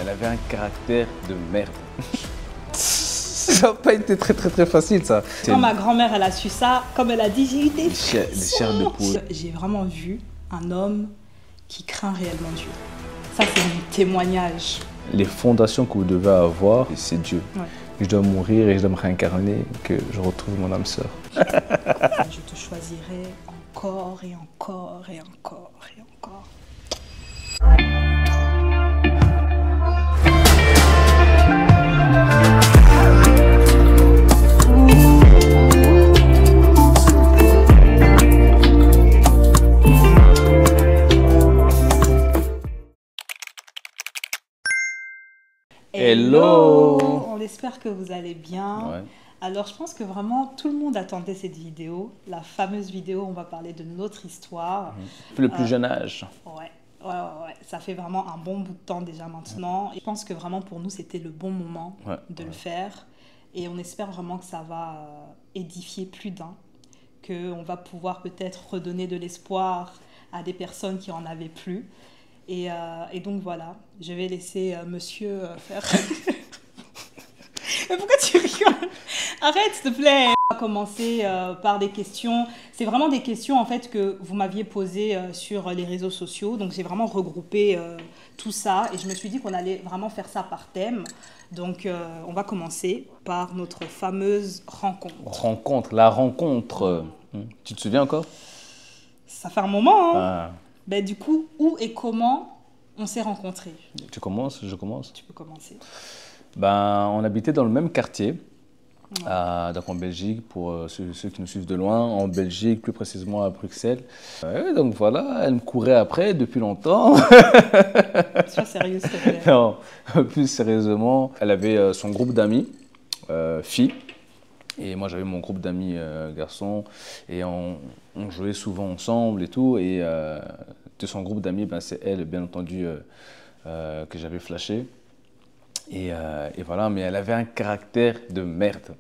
elle avait un caractère de merde. Ça n'a pas été très facile, ça. Quand ma grand-mère, elle a su ça, comme elle a dit, j'ai eu des chairs de poule. J'ai vraiment vu un homme qui craint réellement Dieu. Ça, c'est mon témoignage. Les fondations que vous devez avoir, c'est Dieu. Ouais. Je dois mourir et je dois me réincarner, que je retrouve mon âme sœur. Je te choisirai encore et encore et encore et encore. Hello! On espère que vous allez bien. Ouais. Alors, je pense que vraiment tout le monde attendait cette vidéo, la fameuse vidéo où on va parler de notre histoire. Le plus jeune âge. Ouais. Ça fait vraiment un bon bout de temps déjà maintenant. Et je pense que vraiment pour nous, c'était le bon moment de le faire. Et on espère vraiment que ça va édifier plus d'un, qu'on va pouvoir peut-être redonner de l'espoir à des personnes qui en avaient plus. Et donc voilà, je vais laisser monsieur faire... Mais pourquoi tu rigoles? Arrête, s'il te plaît. On va commencer par des questions. C'est vraiment des questions en fait que vous m'aviez posées sur les réseaux sociaux. Donc j'ai vraiment regroupé tout ça et je me suis dit qu'on allait vraiment faire ça par thème. Donc on va commencer par notre fameuse rencontre. La rencontre. Tu te souviens encore? Ça fait un moment, hein. Ah. Ben, du coup, où et comment on s'est rencontrés? Tu commences? Je commence? Tu peux commencer. Ben, on habitait dans le même quartier, donc en Belgique, pour ceux qui nous suivent de loin, en Belgique, plus précisément à Bruxelles. Donc voilà, elle me courait après depuis longtemps. Sois sérieux, s'il te plaît. Non, plus sérieusement, elle avait son groupe d'amis, filles, et moi j'avais mon groupe d'amis garçons, et on jouait souvent ensemble et tout, et de son groupe d'amis, ben, c'est elle, bien entendu, que j'avais flashé. Et voilà, mais elle avait un caractère de merde.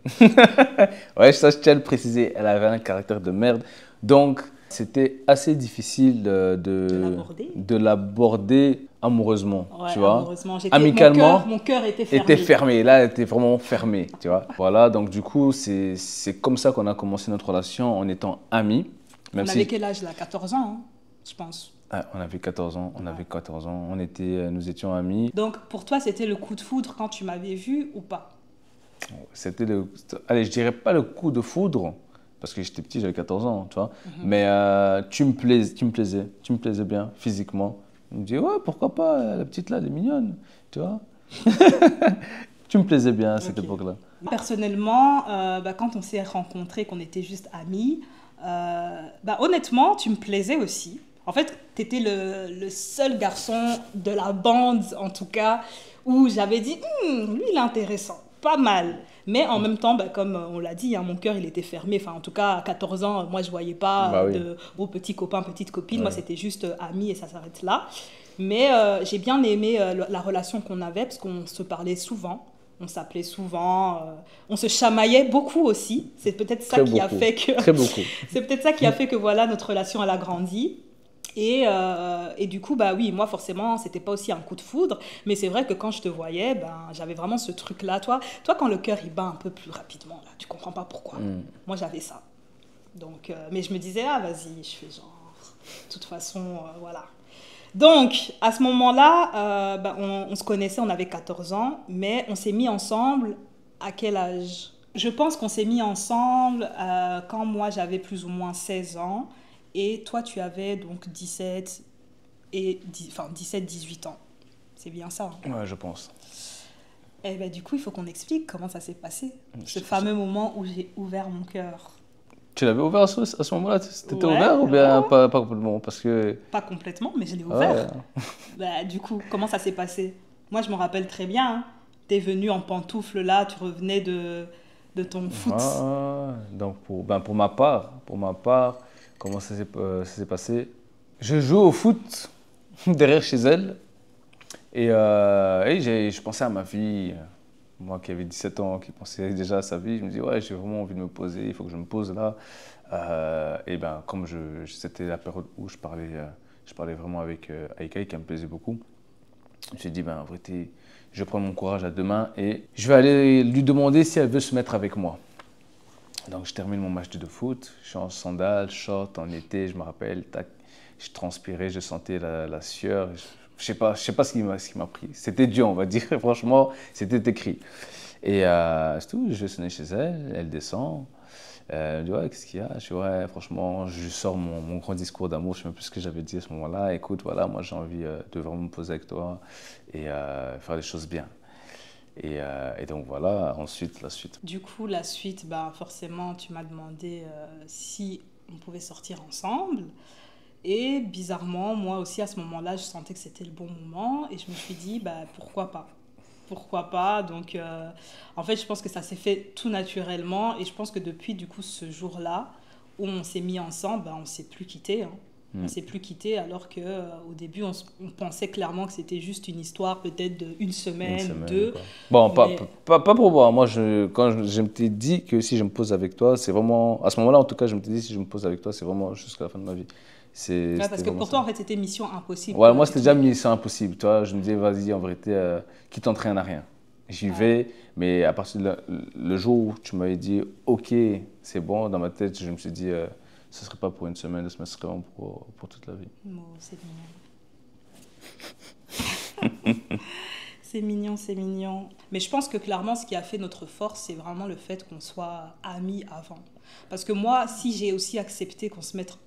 Ouais, ça je tiens à le préciser, elle avait un caractère de merde. Donc, c'était assez difficile de l'aborder amoureusement, Ouais, tu vois. amoureusement. Amicalement, mon cœur était fermé. était fermé. Là, elle était vraiment fermée, tu vois. Voilà, donc du coup, c'est comme ça qu'on a commencé notre relation en étant amis. On avait quel âge là? 14 ans, hein, je pense. Ah, on avait 14 ans, nous étions amis. Donc pour toi, c'était le coup de foudre quand tu m'avais vu ou pas? C'était allez, je dirais pas le coup de foudre, parce que j'étais petit, j'avais 14 ans, tu vois. Mais tu me plaisais bien physiquement. Je me dis, ouais, pourquoi pas, la petite là, elle est mignonne, tu vois. Tu me plaisais bien à cette époque-là. Personnellement, quand on s'est rencontrés, qu'on était juste amis, honnêtement, tu me plaisais aussi. En fait, tu étais le seul garçon de la bande, en tout cas, où j'avais dit, lui, il est intéressant, pas mal. Mais en même temps, comme on l'a dit, hein, mon cœur, il était fermé. Enfin, en tout cas, à 14 ans, moi, je ne voyais pas de petits copains, petites copines. Ouais. Moi, c'était juste amis et ça s'arrête là. Mais j'ai bien aimé la relation qu'on avait parce qu'on se parlait souvent. On s'appelait souvent, on se chamaillait beaucoup aussi. C'est peut-être ça qui a fait que... Très beaucoup. C'est peut-être ça qui a fait que voilà, notre relation, elle a grandi. Et du coup, oui, moi, forcément, c'était pas aussi un coup de foudre. Mais c'est vrai que quand je te voyais, j'avais vraiment ce truc-là. Toi, quand le cœur, il bat un peu plus rapidement, là, tu comprends pas pourquoi. Moi, j'avais ça. Donc, mais je me disais, vas-y, je fais genre... De toute façon, voilà. Donc, à ce moment-là, on se connaissait, on avait 14 ans. Mais on s'est mis ensemble à quel âge? Je pense qu'on s'est mis ensemble quand moi, j'avais plus ou moins 16 ans. Et toi, tu avais donc 17, 18 ans. C'est bien ça, hein? Ouais, je pense. Et du coup, il faut qu'on explique comment ça s'est passé. Ce fameux moment où j'ai ouvert mon cœur. Tu l'avais ouvert à ce moment-là? T'étais ouvert ou bien pas complètement? Parce que... Pas complètement, mais je l'ai ouvert. Du coup, comment ça s'est passé? Moi, je me rappelle très bien. Hein. T'es venu en pantoufles là, tu revenais de ton foot. Donc, pour ma part, comment ça s'est passé? Je joue au foot derrière chez elle et je pensais à ma vie. Moi qui avais 17 ans, qui pensais déjà à sa vie, je me dis ouais, j'ai vraiment envie de me poser, il faut que je me pose là. Comme c'était la période où je parlais vraiment avec elle qui me plaisait beaucoup. Je me suis dit, ben, en vérité, je vais prendre mon courage à deux mains et je vais aller lui demander si elle veut se mettre avec moi. Donc, je termine mon match de foot, je suis en sandales, short, en été, je me rappelle, tac, je transpirais, je sentais la sueur. Je sais pas ce qui m'a pris. C'était Dieu, on va dire. Franchement, c'était écrit. Et c'est tout, je vais sonner chez elle, elle descend. Elle me dit, ouais, qu'est-ce qu'il y a? Je dis, ouais, franchement, je sors mon grand discours d'amour, je ne sais même plus ce que j'avais dit à ce moment-là. Écoute, voilà, moi j'ai envie de vraiment me poser avec toi et faire les choses bien. Et donc voilà, ensuite, la suite. Du coup, la suite, bah, forcément, tu m'as demandé si on pouvait sortir ensemble. Et bizarrement, moi aussi, à ce moment-là, je sentais que c'était le bon moment. Et je me suis dit, bah, pourquoi pas? Pourquoi pas? Donc, en fait, je pense que ça s'est fait tout naturellement. Et je pense que depuis, du coup, ce jour-là, où on s'est mis ensemble, bah, on ne s'est plus quitté. Hein. On ne s'est plus quitté alors qu'au début, on pensait clairement que c'était juste une histoire peut-être d'une Une semaine ou semaine, deux. d'accord. Bon, Mais pas pour moi. Moi, quand je m'étais dit que si je me pose avec toi, c'est vraiment. À ce moment-là, en tout cas, je m'étais dit si je me pose avec toi, c'est vraiment jusqu'à la fin de ma vie. ouais, C'était parce que vraiment pour ça. toi, en fait, c'était mission impossible Ouais, moi, de c'était déjà tomber. mission impossible. Tu vois, je me disais, vas-y, en vérité, qui t'entraîne à rien. J'y Ouais. vais, mais à partir de le jour où tu m'avais dit, ok, c'est bon, dans ma tête, je me suis dit, ce ne serait pas pour une semaine, ce serait vraiment pour toute la vie. Oh, c'est mignon. C'est mignon, c'est mignon. Mais je pense que clairement, ce qui a fait notre force, c'est vraiment le fait qu'on soit amis avant. Parce que moi, si j'ai aussi accepté qu'on se mette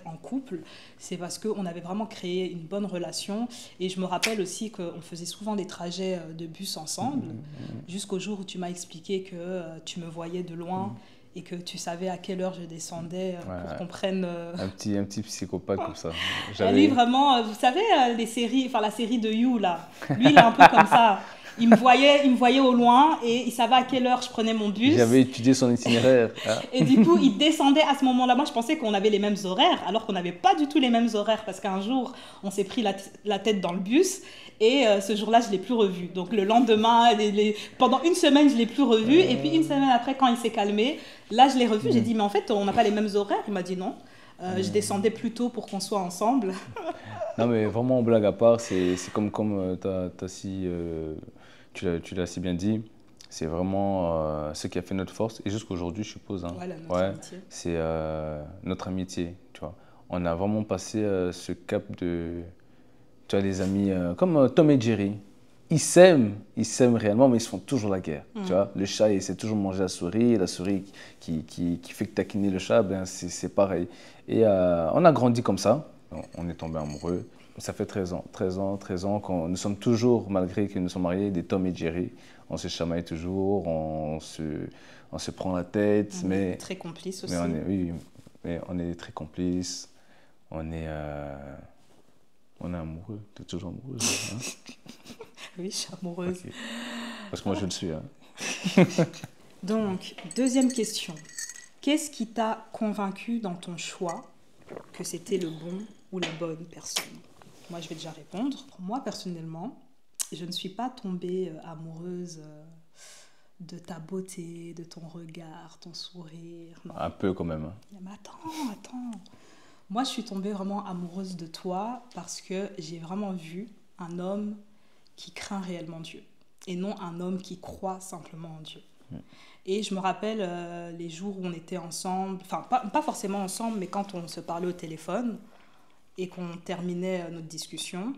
en couple, c'est parce qu'on avait vraiment créé une bonne relation. Et je me rappelle aussi qu'on faisait souvent des trajets de bus ensemble, jusqu'au jour où tu m'as expliqué que tu me voyais de loin et que tu savais à quelle heure je descendais pour Ouais, qu'on prenne un petit psychopathe comme ça. Lui, J'avais. vraiment, vous savez, les séries, enfin la série de You, là, lui, il est un peu comme ça. Il me voyait au loin et il savait à quelle heure je prenais mon bus. J'avais étudié son itinéraire. Hein. Et du coup, il descendait à ce moment-là. Moi, je pensais qu'on avait les mêmes horaires, alors qu'on n'avait pas du tout les mêmes horaires, parce qu'un jour, on s'est pris la tête dans le bus, et ce jour-là, je ne l'ai plus revu. Donc le lendemain, pendant une semaine, je ne l'ai plus revu, et puis une semaine après, quand il s'est calmé, là, je l'ai revu, j'ai dit, mais en fait, on n'a pas les mêmes horaires. Il m'a dit non. Je descendais plus tôt pour qu'on soit ensemble. Non, mais vraiment, blague à part, c'est comme tu l'as si bien dit, c'est vraiment ce qui a fait notre force, et jusqu'aujourd'hui, je suppose. Hein. Voilà, notre Ouais, amitié. c'est notre amitié, tu vois. On a vraiment passé ce cap de, tu vois, les amis, comme Tom et Jerry. Ils s'aiment réellement, mais ils se font toujours la guerre. Tu vois, le chat, il sait toujours manger la souris qui fait que taquiner le chat, ben, c'est pareil. Et on a grandi comme ça, on est tombé amoureux. Ça fait 13 ans qu'on nous sommes toujours, malgré que nous sommes mariés, des Tom et Jerry. On se chamaille toujours, on se prend la tête, On est très complices mais aussi. oui, mais on est très complices, on est, on est amoureux. Tu es toujours amoureuse, hein? Oui, je suis amoureuse. Ok. Parce que moi, je le suis. Hein. Donc, deuxième question. Qu'est-ce qui t'a convaincu dans ton choix que c'était le bon ou la bonne personne? Moi, je vais déjà répondre. Moi, personnellement, je ne suis pas tombée amoureuse de ta beauté, de ton regard, ton sourire. Non. Un peu quand même. Hein. Mais attends. Moi, je suis tombée vraiment amoureuse de toi parce que j'ai vraiment vu un homme qui craint réellement Dieu et non un homme qui croit simplement en Dieu. Et je me rappelle les jours où on était ensemble, enfin pas forcément ensemble, mais quand on se parlait au téléphone et qu'on terminait notre discussion,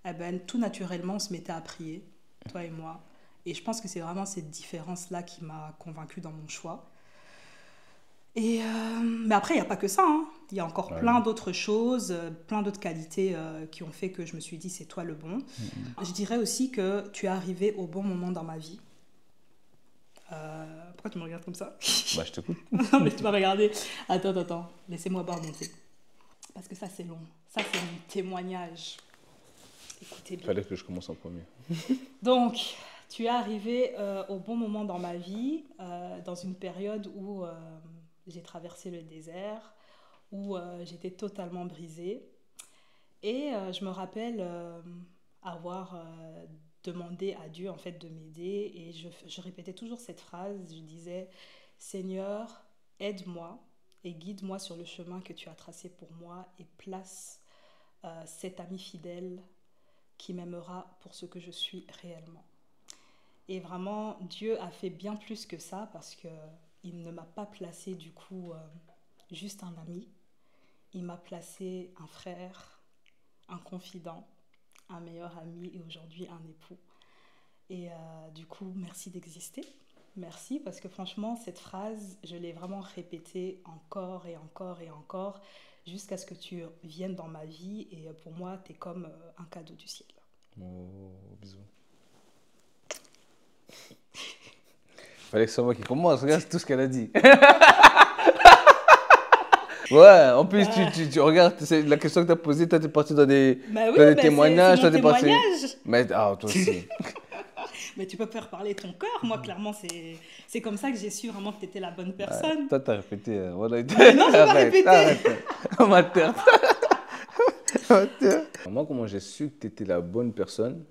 eh ben, tout naturellement on se mettait à prier, toi et moi. Et je pense que c'est vraiment cette différence-là qui m'a convaincue dans mon choix. Et mais après, il n'y a pas que ça. Hein. Il y a encore Ouais. plein d'autres choses, plein d'autres qualités qui ont fait que je me suis dit c'est toi le bon. Je dirais aussi que tu es arrivé au bon moment dans ma vie. Pourquoi tu me regardes comme ça? Bah, je t'écoute. Non, mais tu m'as regardé. Attends. Laissez-moi boire mon thé. Parce que ça, c'est long. Ça, c'est mon témoignage. Écoutez Il bien. fallait que je commence en premier. Donc, tu es arrivé au bon moment dans ma vie, dans une période où j'ai traversé le désert, où j'étais totalement brisée. Et je me rappelle avoir demandé à Dieu en fait de m'aider et je répétais toujours cette phrase, je disais Seigneur, aide-moi et guide-moi sur le chemin que tu as tracé pour moi et place cet ami fidèle qui m'aimera pour ce que je suis réellement. Et vraiment, Dieu a fait bien plus que ça parce qu'il ne m'a pas placé du coup juste un ami. Il m'a placé un frère, un confident, un meilleur ami et aujourd'hui un époux. Et du coup, merci d'exister. Merci parce que franchement, cette phrase, je l'ai vraiment répétée encore et encore et encore jusqu'à ce que tu viennes dans ma vie. Et pour moi, tu es comme un cadeau du ciel. Oh, bisous. Fallait que ce soit moi qui commence, regarde tout ce qu'elle a dit. Ouais, en plus, tu regardes, la question que tu as posée, toi, tu es parti dans des, Bah oui, dans des bah témoignages, c'est toi, mon tu es parti. témoignage. Mais, toi aussi. Mais tu peux faire parler ton cœur. Moi, clairement, c'est comme ça que j'ai su vraiment que tu étais la bonne personne. Toi, t'as répété. Voilà. Mais non, je n'ai pas répété. Arrête. Amateur. Moi, comment j'ai su que tu étais la bonne personne?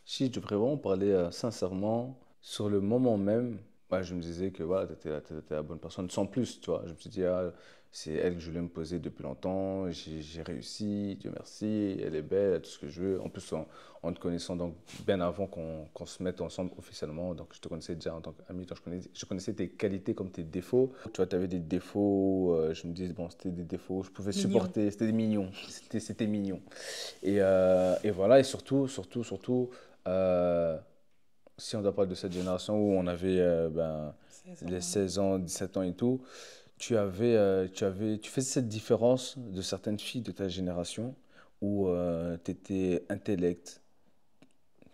Si je devrais vraiment parler sincèrement, sur le moment même, ouais, je me disais que voilà, tu étais, la bonne personne, sans plus, tu vois. Je me suis dit, ah, c'est elle que je voulais me poser depuis longtemps, j'ai réussi, Dieu merci, elle est belle, elle a tout ce que je veux. En plus, en te connaissant donc bien avant qu'on se mette ensemble officiellement, donc je te connaissais déjà en tant qu'ami, donc je connaissais tes qualités comme tes défauts. Tu vois, tu avais des défauts, je me disais, bon, c'était des défauts, je pouvais supporter, c'était mignon, c'était mignon. Et voilà, et surtout, euh, si on doit parler de cette génération où on avait les 16 ans, 17 ans et tout, tu faisais cette différence de certaines filles de ta génération où tu étais intellect,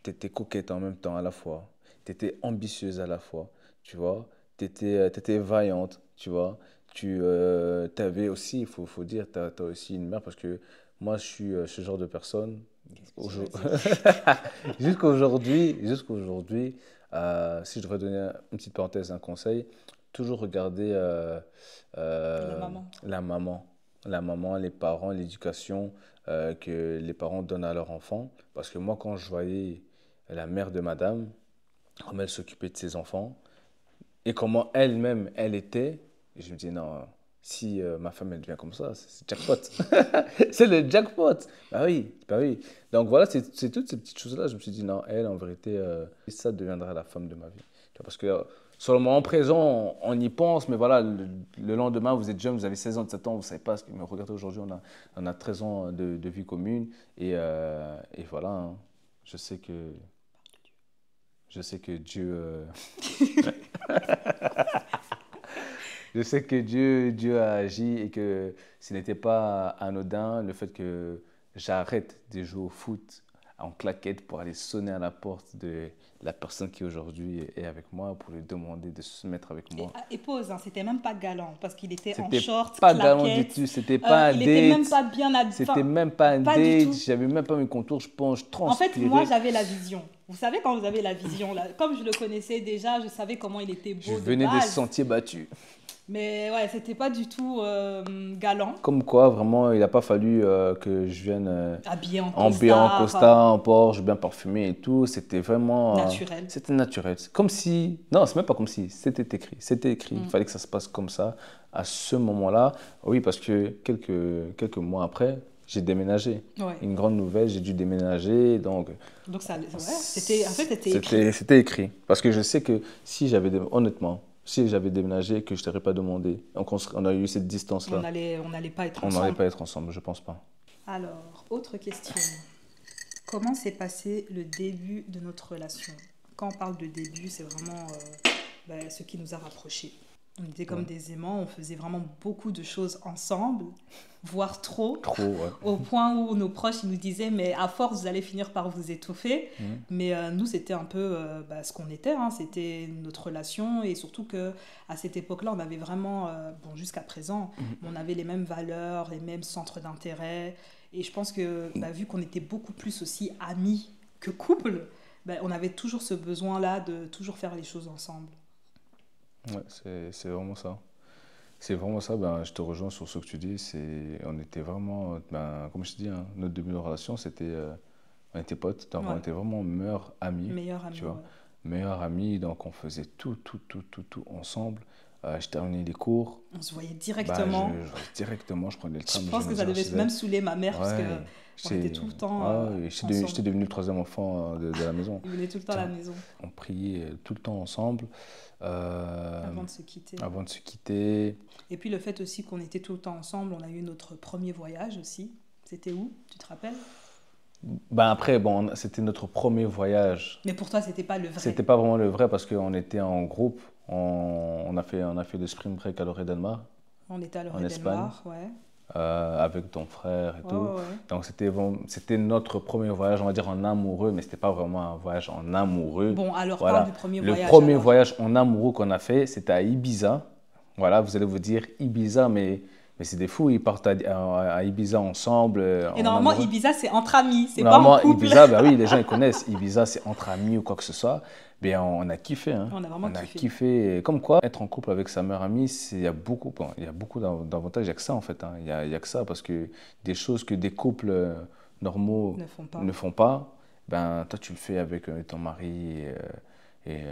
tu étais coquette en même temps à la fois, tu étais ambitieuse à la fois, tu vois, tu étais vaillante, tu vois. Tu avais aussi, faut dire, tu as aussi une mère parce que moi je suis ce genre de personne. Qu'est-ce que tu vas dire? Jusqu'aujourd'hui, si je devrais donner une petite parenthèse, un conseil, toujours regarder La maman. la maman, les parents, l'éducation que les parents donnent à leurs enfants. Parce que moi, quand je voyais la mère de madame, comment elle s'occupait de ses enfants et comment elle-même, elle était, et je me dis non, si ma femme, elle devient comme ça, c'est jackpot. C'est le jackpot. Bah oui, bah oui. Donc voilà, c'est toutes ces petites choses-là. Je me suis dit non, elle, en vérité, ça deviendra la femme de ma vie. Tu vois, parce que sur le moment présent, on y pense, mais voilà, le lendemain, vous êtes jeune, vous avez 16 ans, 17 ans, vous ne savez pas ce que. Mais regardez, aujourd'hui, on a 13 ans de vie commune. Et voilà, hein. Je sais que, je sais que Dieu. Je sais que Dieu a agi et que ce n'était pas anodin le fait que j'arrête de jouer au foot en claquette pour aller sonner à la porte de la personne qui aujourd'hui est avec moi pour lui demander de se mettre avec moi. Et pause, hein, c'était même pas galant parce qu'il était en C'était short, pas galant du claquette. tout, c'était pas un Il était même date, pas bien habillé. c'était même pas un Pas du date, tout. j'avais même pas mes contours, je pense, je En fait, moi, transpirais. j'avais la vision. Vous savez, quand vous avez la vision, là, comme je le connaissais déjà, je savais comment il était Je beau de venais des base. sentiers battus. Mais ouais, c'était pas du tout galant. Comme quoi, vraiment, il n'a pas fallu que je vienne Habillé en en costard, costard, en Porsche, bien parfumé et tout. C'était vraiment. naturel. C'était naturel. C'est comme si. Non, c'est même pas comme si. C'était écrit. C'était écrit. Il fallait que ça se passe comme ça, à ce moment-là. Oui, parce que quelques mois après, j'ai déménagé. Ouais. Une grande nouvelle, j'ai dû déménager. Donc, Ça, ouais, c'était, en fait, c'était écrit. c'était écrit. Parce que je sais que si j'avais. Honnêtement. Si j'avais déménagé, que je ne t'aurais pas demandé, donc on a eu cette distance-là. On n'allait pas être On n'allait ensemble. pas être ensemble, je pense pas. Alors, autre question. Comment s'est passé le début de notre relation? Quand on parle de début, c'est vraiment ce qui nous a rapprochés. On était comme des aimants, on faisait vraiment beaucoup de choses ensemble, voire trop. Trop, ouais. Au point où nos proches ils nous disaient, mais à force, vous allez finir par vous étouffer. Mais nous, c'était un peu ce qu'on était, hein. C'était notre relation. Et surtout qu'à cette époque-là, on avait vraiment, bon, jusqu'à présent, on avait les mêmes valeurs, les mêmes centres d'intérêt. Et je pense que, vu qu'on était beaucoup plus aussi amis que couple, on avait toujours ce besoin-là de toujours faire les choses ensemble. Ouais, c'est vraiment ça. C'est vraiment ça, je te rejoins sur ce que tu dis. On était vraiment, comme je te dis, hein, notre début de relation, on était potes, donc on était vraiment meilleurs amis. Meilleurs amis, tu vois. ouais. Meilleurs amis, donc on faisait tout ensemble. je terminais les cours. On se voyait Bah, directement. directement, je prenais le train, Je mais je pense que venais ça devait chez même elle. saouler ma mère parce que Ouais, on était tout le temps ouais, ensemble. j'étais devenu le troisième enfant de la maison. Ils venaient tout le temps à la maison On priait tout le temps ensemble avant de se quitter. avant de se quitter. Et puis le fait aussi qu'on était tout le temps ensemble, on a eu notre premier voyage aussi. C'était où? Tu te rappelles? Ben après, bon, c'était notre premier voyage. Mais pour toi, c'était pas le vrai. C'était pas vraiment le vrai parce qu'on était en groupe. On a fait le spring break à Lloret Delmar, On était à en Lloret Espagne, Delmar, ouais. avec ton frère et Ouais, tout. ouais, ouais. Donc c'était notre premier voyage, on va dire en amoureux, mais c'était pas vraiment un voyage en amoureux. Bon, alors parle Voilà. du premier Le voyage premier alors. voyage en amoureux qu'on a fait, c'était à Ibiza. Voilà, vous allez vous dire Ibiza, mais c'est des fous, ils partent à Ibiza ensemble, Et en normalement, amoureux. Ibiza, c'est entre amis, c'est pas en Normalement, couple. Ibiza, bah oui, les gens ils connaissent. Ibiza, c'est entre amis ou quoi que ce soit. Mais on a kiffé, hein. On a vraiment On a kiffé. kiffé. Comme quoi, être en couple avec sa meilleure amie, il y a beaucoup, bon, il y a beaucoup d'avantages. Il n'y a que ça, en fait, hein. Il y a que ça, parce que des choses que des couples normaux Ne font pas. ne font pas, ben, toi, tu le fais avec ton mari et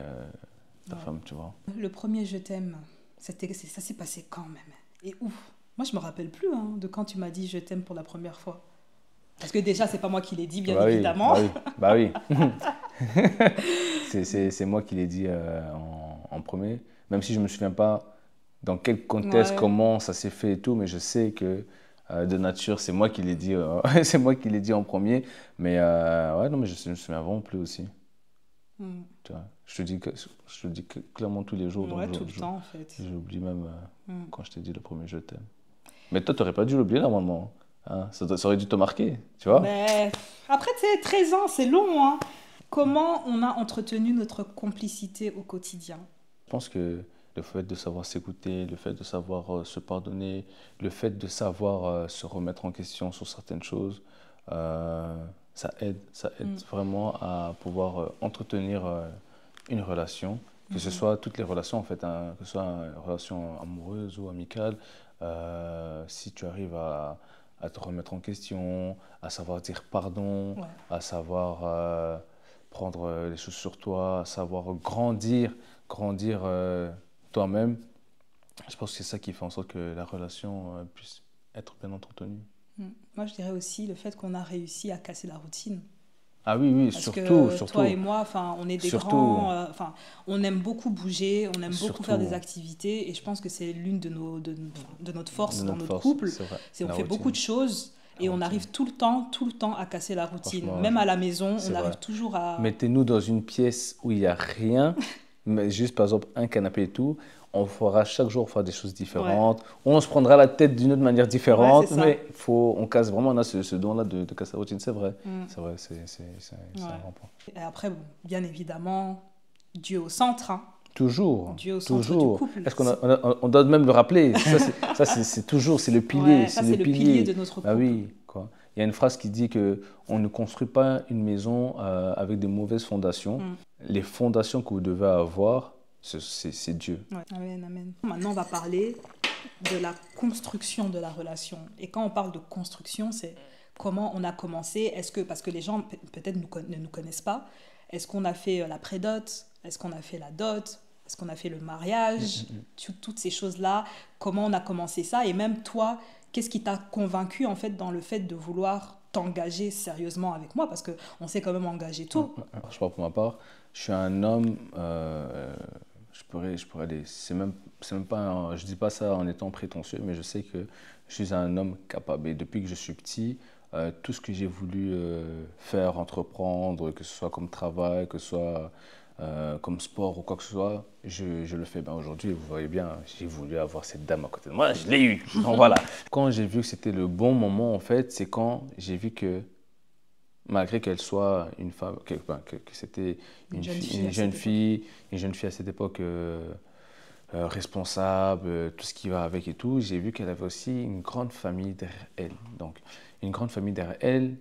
ta Ouais. femme, tu vois. Le premier je t'aime, ça s'est passé quand même? Et où? Moi, je me rappelle plus hein, de quand tu m'as dit je t'aime pour la première fois. Parce que déjà, c'est pas moi qui l'ai dit, bien Bah oui, évidemment. bah oui, bah oui. C'est moi qui l'ai dit en premier, même si je ne me souviens pas dans quel contexte, Ouais. comment ça s'est fait et tout, mais je sais que de nature, c'est moi qui l'ai dit, c'est moi qui l'ai dit en premier. Mais ouais, non, mais je me souviens vraiment plus aussi. Hmm. Tu vois. Je te dis clairement tous les jours, donc Ouais, tout le temps en fait. j'oublie même Hmm. quand je t'ai dit le premier je t'aime. Mais toi, tu n'aurais pas dû l'oublier normalement, hein. Ça aurait dû te marquer, tu vois. Mais après, tu sais, 13 ans, c'est long, hein. Comment on a entretenu notre complicité au quotidien? Je pense que le fait de savoir s'écouter, le fait de savoir se pardonner, le fait de savoir se remettre en question sur certaines choses, ça aide Mm. vraiment à pouvoir entretenir une relation, que ce Mhm. soit toutes les relations en fait, hein, que ce soit une relation amoureuse ou amicale, si tu arrives à te remettre en question, à savoir dire pardon, Ouais. à savoir prendre les choses sur toi, à savoir grandir toi-même. Je pense que c'est ça qui fait en sorte que la relation puisse être bien entretenue. Mm. Moi, je dirais aussi le fait qu'on a réussi à casser la routine. Ah oui, oui, Parce surtout, que surtout, toi et moi, enfin, on est des surtout, grands, enfin, on aime beaucoup bouger, on aime beaucoup faire des surtout activités, et je pense que c'est l'une de notre force de dans notre notre force, couple, c'est vrai, c'est on la fait beaucoup routine, de choses la et on routine. arrive tout le temps à casser la routine. Franchement, Même à la maison, c'est on vrai. arrive toujours à... Mettez-nous dans une pièce où il n'y a rien, mais juste par exemple un canapé et tout. On fera chaque jour faire des choses Ouais, différentes. On se prendra la tête d'une autre manière ouais, c'est différente, ça. mais on casse vraiment, on a ce don-là de casser la routine, c'est vrai. Mm. C'est vrai, c'est un Ouais. grand point. Et après, bon, bien évidemment, Dieu au centre, hein. Toujours, Dieu au centre du toujours. couple. Est-ce on doit même le rappeler? C'est toujours, c'est le pilier, Ouais, ça c'est le pilier de notre Bah couple. oui, quoi. Il y a une phrase qui dit que on ne construit pas une maison avec de mauvaises fondations. Mm. Les fondations que vous devez avoir, c'est Dieu. Ouais. Amen, amen. Maintenant, on va parler de la construction de la relation. Et quand on parle de construction, c'est comment on a commencé. Est-ce que, parce que les gens peut-être ne nous connaissent pas, est-ce qu'on a fait la prédot? Est-ce qu'on a fait la dot? Est-ce qu'on a fait le mariage? Toutes ces choses-là, comment on a commencé ça? Et même toi, qu'est-ce qui t'a convaincu en fait dans le fait de vouloir t'engager sérieusement avec moi? Parce qu'on s'est quand même engagé tôt. Je parle pour ma part. Je suis un homme. Je pourrais aller. C'est même pas. Je dis pas ça en étant prétentieux, mais je sais que je suis un homme capable. Et depuis que je suis petit, tout ce que j'ai voulu faire, entreprendre, que ce soit comme travail, que ce soit comme sport ou quoi que ce soit, je le fais. Ben aujourd'hui, vous voyez bien, j'ai voulu avoir cette dame à côté de moi, je l'ai eu. Donc voilà. Quand j'ai vu que c'était le bon moment, en fait, c'est quand j'ai vu que malgré qu'elle soit une femme, que c'était Une jeune fille, fille une à jeune cette fille, une jeune fille à cette époque responsable, tout ce qui va avec et tout, j'ai vu qu'elle avait aussi une grande famille derrière elle. Donc, une grande famille derrière elle,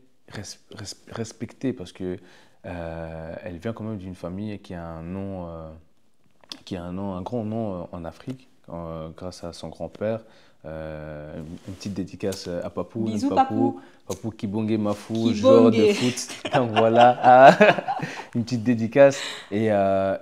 respectée parce que elle vient quand même d'une famille qui a un nom, un grand nom en Afrique, grâce à son grand-père. Une petite dédicace à Papou, Bisous, Papou. Papou Kibonge Mafou, joueur de Kibonge. foot. Donc voilà. une petite dédicace. Et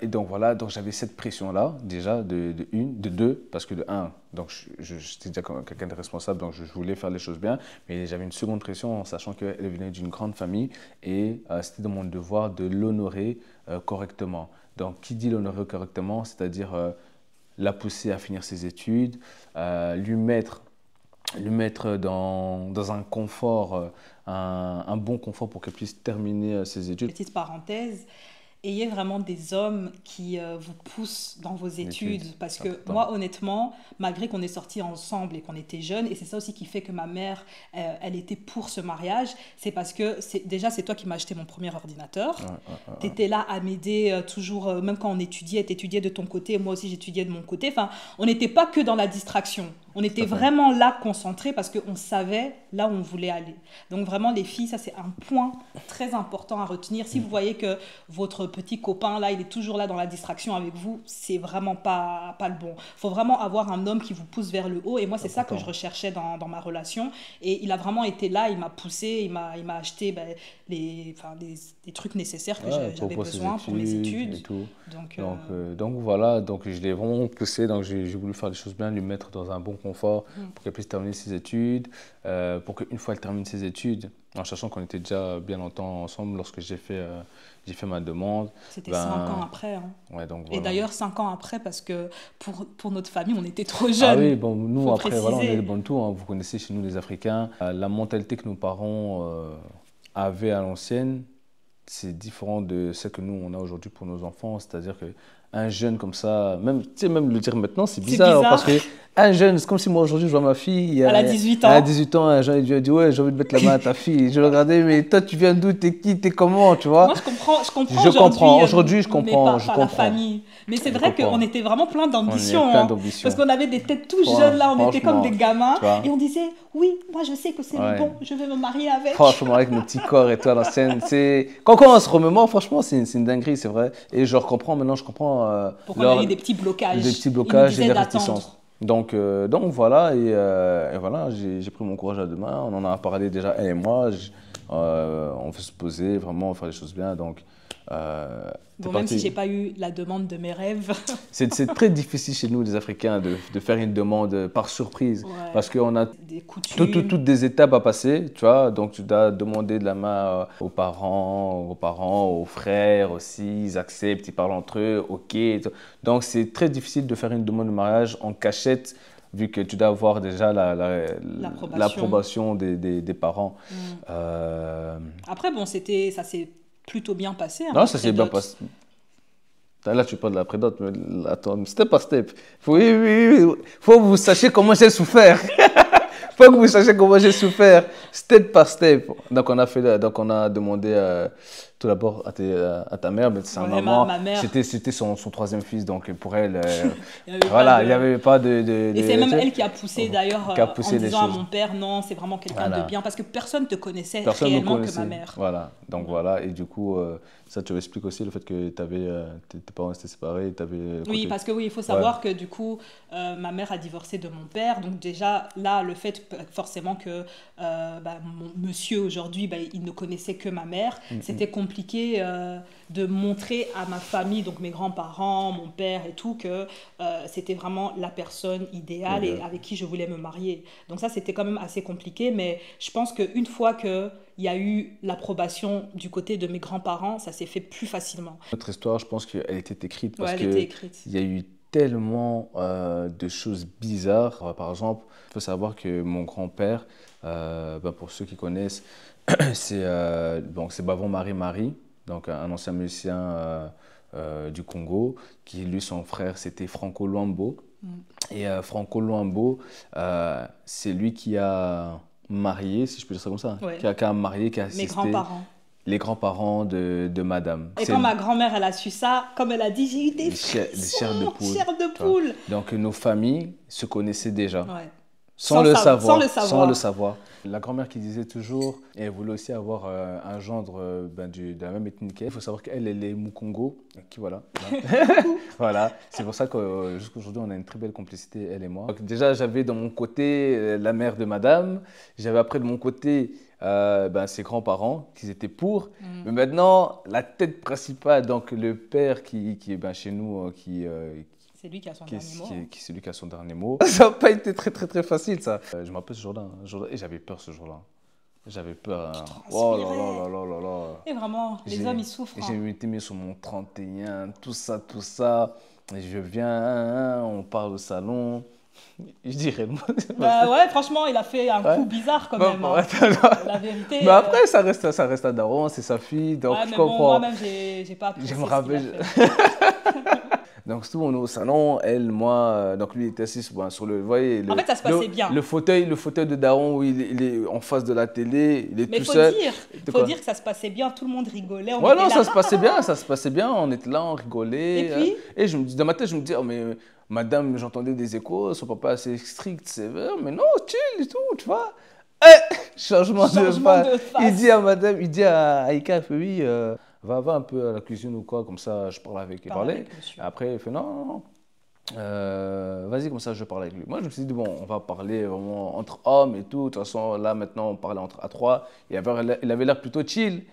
donc voilà, donc j'avais cette pression-là, déjà, de deux, parce que de un, donc j'étais déjà quelqu'un de responsable, donc je voulais faire les choses bien, mais j'avais une seconde pression en sachant qu'elle venait d'une grande famille et c'était de mon devoir de l'honorer correctement. Donc, qui dit l'honorer correctement, c'est-à-dire la pousser à finir ses études, lui mettre dans un confort, un bon confort pour qu'elle puisse terminer ses études. Petite parenthèse, ayez vraiment des hommes qui vous poussent dans vos études. Parce que moi, honnêtement, malgré qu'on est sortis ensemble et qu'on était jeunes, et c'est ça aussi qui fait que ma mère, elle était pour ce mariage, c'est parce que déjà, c'est toi qui m'as acheté mon premier ordinateur. Tu étais là à m'aider toujours, même quand on étudiait, tu étudiais de ton côté, moi aussi j'étudiais de mon côté. Enfin, on n'était pas que dans la distraction. On était vraiment là concentrés parce qu'on savait là où on voulait aller. Donc vraiment, les filles, ça c'est un point très important à retenir. Si vous voyez que votre petit copain, là, il est toujours là dans la distraction avec vous, c'est vraiment pas le bon. Il faut vraiment avoir un homme qui vous pousse vers le haut. Et moi, c'est ça que je recherchais dans ma relation. Et il a vraiment été là, il m'a poussé, il m'a acheté les trucs nécessaires que j'avais besoin pour mes études. Et tout. Donc voilà, donc je l'ai vraiment poussé, donc j'ai voulu faire les choses bien, lui mettre dans un bon confort pour qu'elle puisse terminer ses études, pour qu'une fois qu'elle termine ses études, en sachant qu'on était déjà bien longtemps ensemble lorsque j'ai fait ma demande. C'était 5 ans après. Hein. Ouais, donc voilà. Et d'ailleurs 5 ans après parce que pour notre famille, on était trop jeunes. Ah oui, bon, nous après, voilà, on est le bon tout. Hein. Vous connaissez chez nous les Africains, la mentalité que nos parents avaient à l'ancienne, c'est différent de ce que nous, on a aujourd'hui pour nos enfants. C'est-à-dire qu'un jeune comme ça, même le dire maintenant, c'est bizarre. Parce qu'un jeune, c'est comme si moi aujourd'hui, je vois ma fille. Elle a 18 ans. Elle a 18 ans, un jeune, il lui a dit ouais, j'ai envie de mettre la main à ta fille. Je le regardais, mais toi, tu viens d'où, t'es qui, t'es comment, tu vois? Moi, je comprends. Aujourd'hui, je comprends. Mais pas la famille. Mais c'est vrai qu'on était vraiment plein d'ambition. Parce qu'on avait des têtes tout ouais, jeunes, là, on était comme des gamins. Et on disait, oui, moi je sais que c'est le bon, je vais me marier avec. Franchement, avec nos petits corps et tout à la scène, quand on se remémore, franchement, c'est une dinguerie, c'est vrai. Et je comprends maintenant, pourquoi on a eu des petits blocages. Des petits blocages et des réticences. Donc voilà, et voilà, j'ai pris mon courage à deux mains. On en a parlé déjà, elle et moi. On veut se poser, vraiment faire les choses bien. Donc, même si je n'ai pas eu la demande de mes rêves. C'est très difficile chez nous, les Africains, de faire une demande par surprise. Parce qu'on a toutes des étapes à passer, tu vois. Donc, tu dois demander de la main aux parents, aux frères aussi. Ils acceptent, ils parlent entre eux, OK. Donc, c'est très difficile de faire une demande de mariage en cachette, vu que tu dois avoir déjà l'approbation des parents. Après, bon, ça s'est plutôt bien passé. Hein, non, ça s'est bien passé. Là, tu parles de la prédote, mais attends, step by step. Faut que vous sachiez comment j'ai souffert. Faut que vous sachiez comment j'ai souffert, step by step. Donc, on a demandé tout d'abord à ta mère, mais sa maman. Ma mère. C'était son troisième fils, donc pour elle, il n'y avait pas de. Et c'est même elle qui a poussé d'ailleurs en disant à mon père, non, c'est vraiment quelqu'un de bien, parce que personne ne te connaissait réellement que ma mère. Voilà, donc voilà, et du coup, ça tu expliques aussi le fait que tes parents étaient séparés. Oui, parce que il faut savoir que du coup, ma mère a divorcé de mon père, donc déjà là, le fait forcément que mon monsieur aujourd'hui, il ne connaissait que ma mère, c'était compliqué de montrer à ma famille, donc mes grands-parents, mon père et tout, que c'était vraiment la personne idéale et avec qui je voulais me marier. Donc ça, c'était quand même assez compliqué, mais je pense qu'une fois qu'il y a eu l'approbation du côté de mes grands-parents, ça s'est fait plus facilement. Notre histoire, je pense qu'elle était écrite parce elle était écrite. Il y a eu tellement de choses bizarres. Par exemple, il faut savoir que mon grand-père, pour ceux qui connaissent, c'est Bavon Marie, donc un ancien musicien du Congo, qui lui, son frère, c'était Franco Luambo. Et Franco Luambo, c'est lui qui a marié, si je peux dire ça comme ça, qui a marié, qui a assisté. Mes grands-parents. Les grands-parents de madame. Et quand ma grand-mère, elle a su ça, comme elle a dit, j'ai eu des chairs de poule. Chair de poule. Donc nos familles se connaissaient déjà. Sans le savoir. La grand-mère qui disait toujours, et elle voulait aussi avoir un gendre de la même ethnie qu'elle. Il faut savoir qu'elle, elle est Mukongo. Qui voilà. Voilà. C'est pour ça que jusqu'à aujourd'hui, on a une très belle complicité, elle et moi. Donc, déjà, j'avais dans mon côté la mère de madame. J'avais après de mon côté ses grands-parents qui étaient pour. Mais maintenant, la tête principale, donc le père qui est chez nous, c'est lui qui a son dernier mot. C'est lui qui a son dernier mot. Ça n'a pas été très, très, très facile, ça. Je me rappelle ce jour-là. Et j'avais peur ce jour-là. J'avais peur. Hein. Oh là là là là là. Et vraiment, les hommes, ils souffrent. J'ai été mis sur mon 31, tout ça, tout ça. Et je viens, on parle au salon. Je dirais. Bah ouais, franchement, il a fait un coup bizarre quand même. Hein. La vérité. Mais après, ça reste à Daron, c'est sa fille. Donc ouais, je mais comprends. Bon, moi-même, j'ai pas apprécié. Je me rappelle. Donc, surtout, on est au salon, elle, moi, donc lui, il était assis sur le, vous voyez, en fait, ça se passait bien. Le fauteuil de Daron, où il est en face de la télé, il est tout seul. Mais faut dire que ça se passait bien, tout le monde rigolait. Ouais, non, ça se passait bien, on était là, on rigolait. Et puis et je me dis, dans ma tête, je me dis, oh, mais madame, j'entendais des échos, son papa assez strict, sévère, mais non, chill et tout, tu vois. Changement de face. Il dit à madame, il dit à Aïka, oui, va un peu à la cuisine ou quoi, comme ça je parle avec lui. Après, il fait non. Vas-y, comme ça je parle avec lui. Moi, je me suis dit, bon, on va parler vraiment entre hommes et tout. De toute façon, là, maintenant, on parlait à trois. Il avait l'air plutôt chill.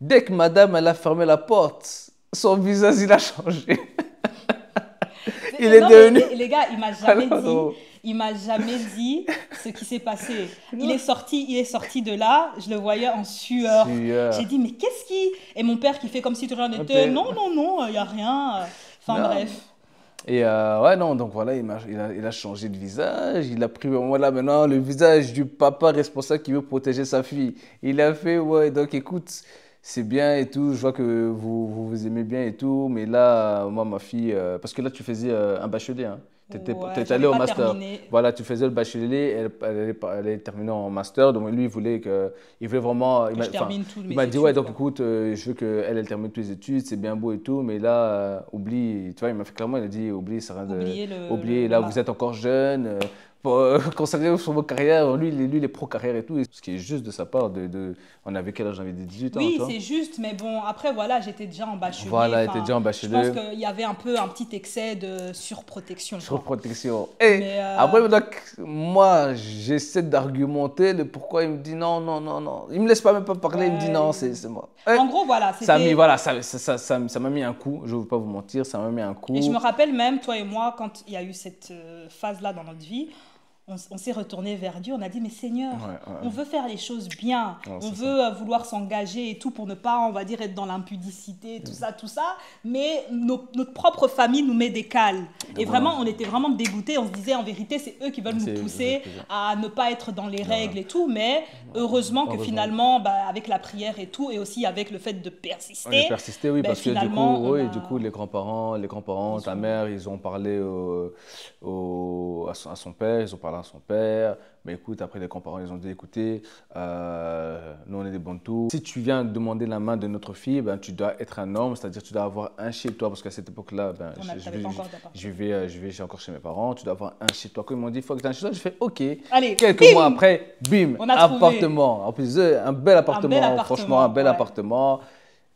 Dès que madame, elle a fermé la porte, son visage, il a changé. Il est devenu... Les gars, il m'a jamais dit ce qui s'est passé. Il est sorti de là, je le voyais en sueur. J'ai dit, mais qu'est-ce qui... Et mon père qui fait comme si tout rien n'était, non, il n'y a rien. Enfin bref. Et ouais, non, donc voilà, il a changé de visage. Il a pris vraiment là maintenant le visage du papa responsable qui veut protéger sa fille. Il a fait, ouais, donc écoute, c'est bien et tout, je vois que vous aimez bien et tout, mais là, moi, ma fille, parce que là, tu faisais un bachelier, hein. Tu étais allé au master. Terminé. Voilà, tu faisais le bachelier, elle est terminée en master, donc lui, il voulait vraiment... Il m'a dit, ouais, donc écoute, je veux qu'elle termine toutes les études, c'est bien beau et tout, mais là, oublie, tu vois, il m'a fait clairement, il a dit, oublie, ça rien de... Oubliez, là, vous êtes encore jeune, concentrez sur vos carrières, lui, il est pro-carrière et tout, ce qui est juste de sa part, on avait quel âge? J'avais 18 ans. Oui, c'est juste, mais bon, après, voilà, j'étais déjà en bachelier. Voilà, j'étais déjà en bachelier. Je pense qu'il y avait un petit excès de surprotection. Surprotection. Et après, moi, j'essaie d'argumenter le pourquoi il me dit non. Il me laisse pas même pas parler, il me dit non, c'est moi. En gros, voilà. Ça m'a mis un coup, je ne veux pas vous mentir, ça m'a mis un coup. Et je me rappelle même, toi et moi, quand il y a eu cette phase-là dans notre vie, on s'est retourné vers Dieu, on a dit, mais Seigneur, on veut faire les choses bien, on veut vouloir s'engager et tout pour ne pas, on va dire, être dans l'impudicité, tout ça, mais notre propre famille nous met des cales. Et vraiment, on était vraiment dégoûtés, on se disait, en vérité, c'est eux qui veulent nous pousser à ne pas être dans les règles et tout, mais heureusement que finalement, avec la prière et tout, et aussi avec le fait de persister. Oui, parce que du coup, les grands-parents, ta mère, ils ont parlé à son père, ils ont parlé à son père, mais écoute, après les grands-parents, ils ont dit, écoutez, nous on est des Bantous. Si tu viens demander la main de notre fille, tu dois être un homme, c'est-à-dire tu dois avoir un chez toi, parce qu'à cette époque-là, je vais encore chez mes parents, tu dois avoir un chez toi. Quand ils m'ont dit, il faut que tu aies un chez toi, je fais, ok. Allez, quelques mois après, bim, appartement. En plus, un bel appartement, franchement, un bel appartement.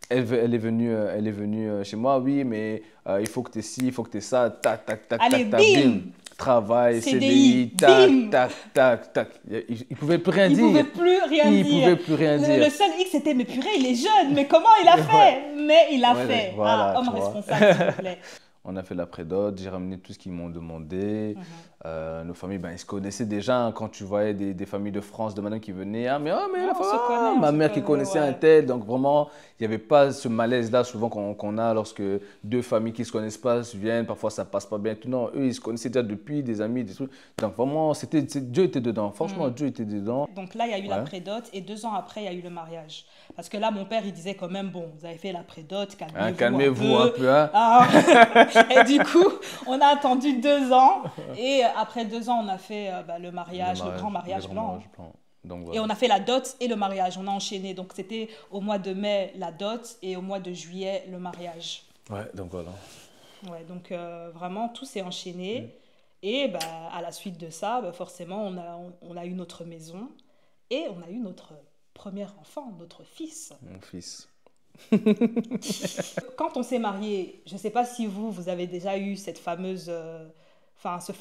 Elle est venue chez moi, oui, mais il faut que tu aies ci, il faut que tu aies ça, tac, bim. Travail, CDI, tac. Il ne pouvait plus rien dire. Il ne pouvait plus rien dire. Le seul X, c'était, mais purée, il est jeune, mais comment il a fait? Mais il a fait. Voilà, homme responsable, s'il vous plaît. On a fait la prédote, j'ai ramené tout ce qu'ils m'ont demandé. Nos familles, ils se connaissaient déjà. Hein, quand tu voyais des familles de France, de madame qui venaient, ma mère qui connaissait un tel. Donc vraiment, il n'y avait pas ce malaise-là souvent qu'on a lorsque deux familles qui ne se connaissent pas viennent. Parfois, ça ne passe pas bien. Tout. Non, eux, ils se connaissaient déjà depuis, des amis, des trucs. Donc vraiment, Dieu était dedans. Franchement, Dieu était dedans. Donc là, il y a eu la prédote et 2 ans après, il y a eu le mariage. Parce que là, mon père, il disait quand même, bon, vous avez fait la prédote, calmez-vous un peu. Hein. Et du coup, on a attendu 2 ans. Et après 2 ans, on a fait le grand mariage blanc. Donc, voilà. Et on a fait la dot et le mariage. On a enchaîné. Donc, c'était au mois de mai, la dot, et au mois de juillet, le mariage. Ouais, donc voilà. Ouais, donc vraiment, tout s'est enchaîné. Et bah, à la suite de ça, bah, forcément, on a eu notre maison et on a eu notre premier enfant, notre fils. Mon fils. Quand on s'est marié, je ne sais pas si vous avez déjà eu cette fameuse, enfin, ce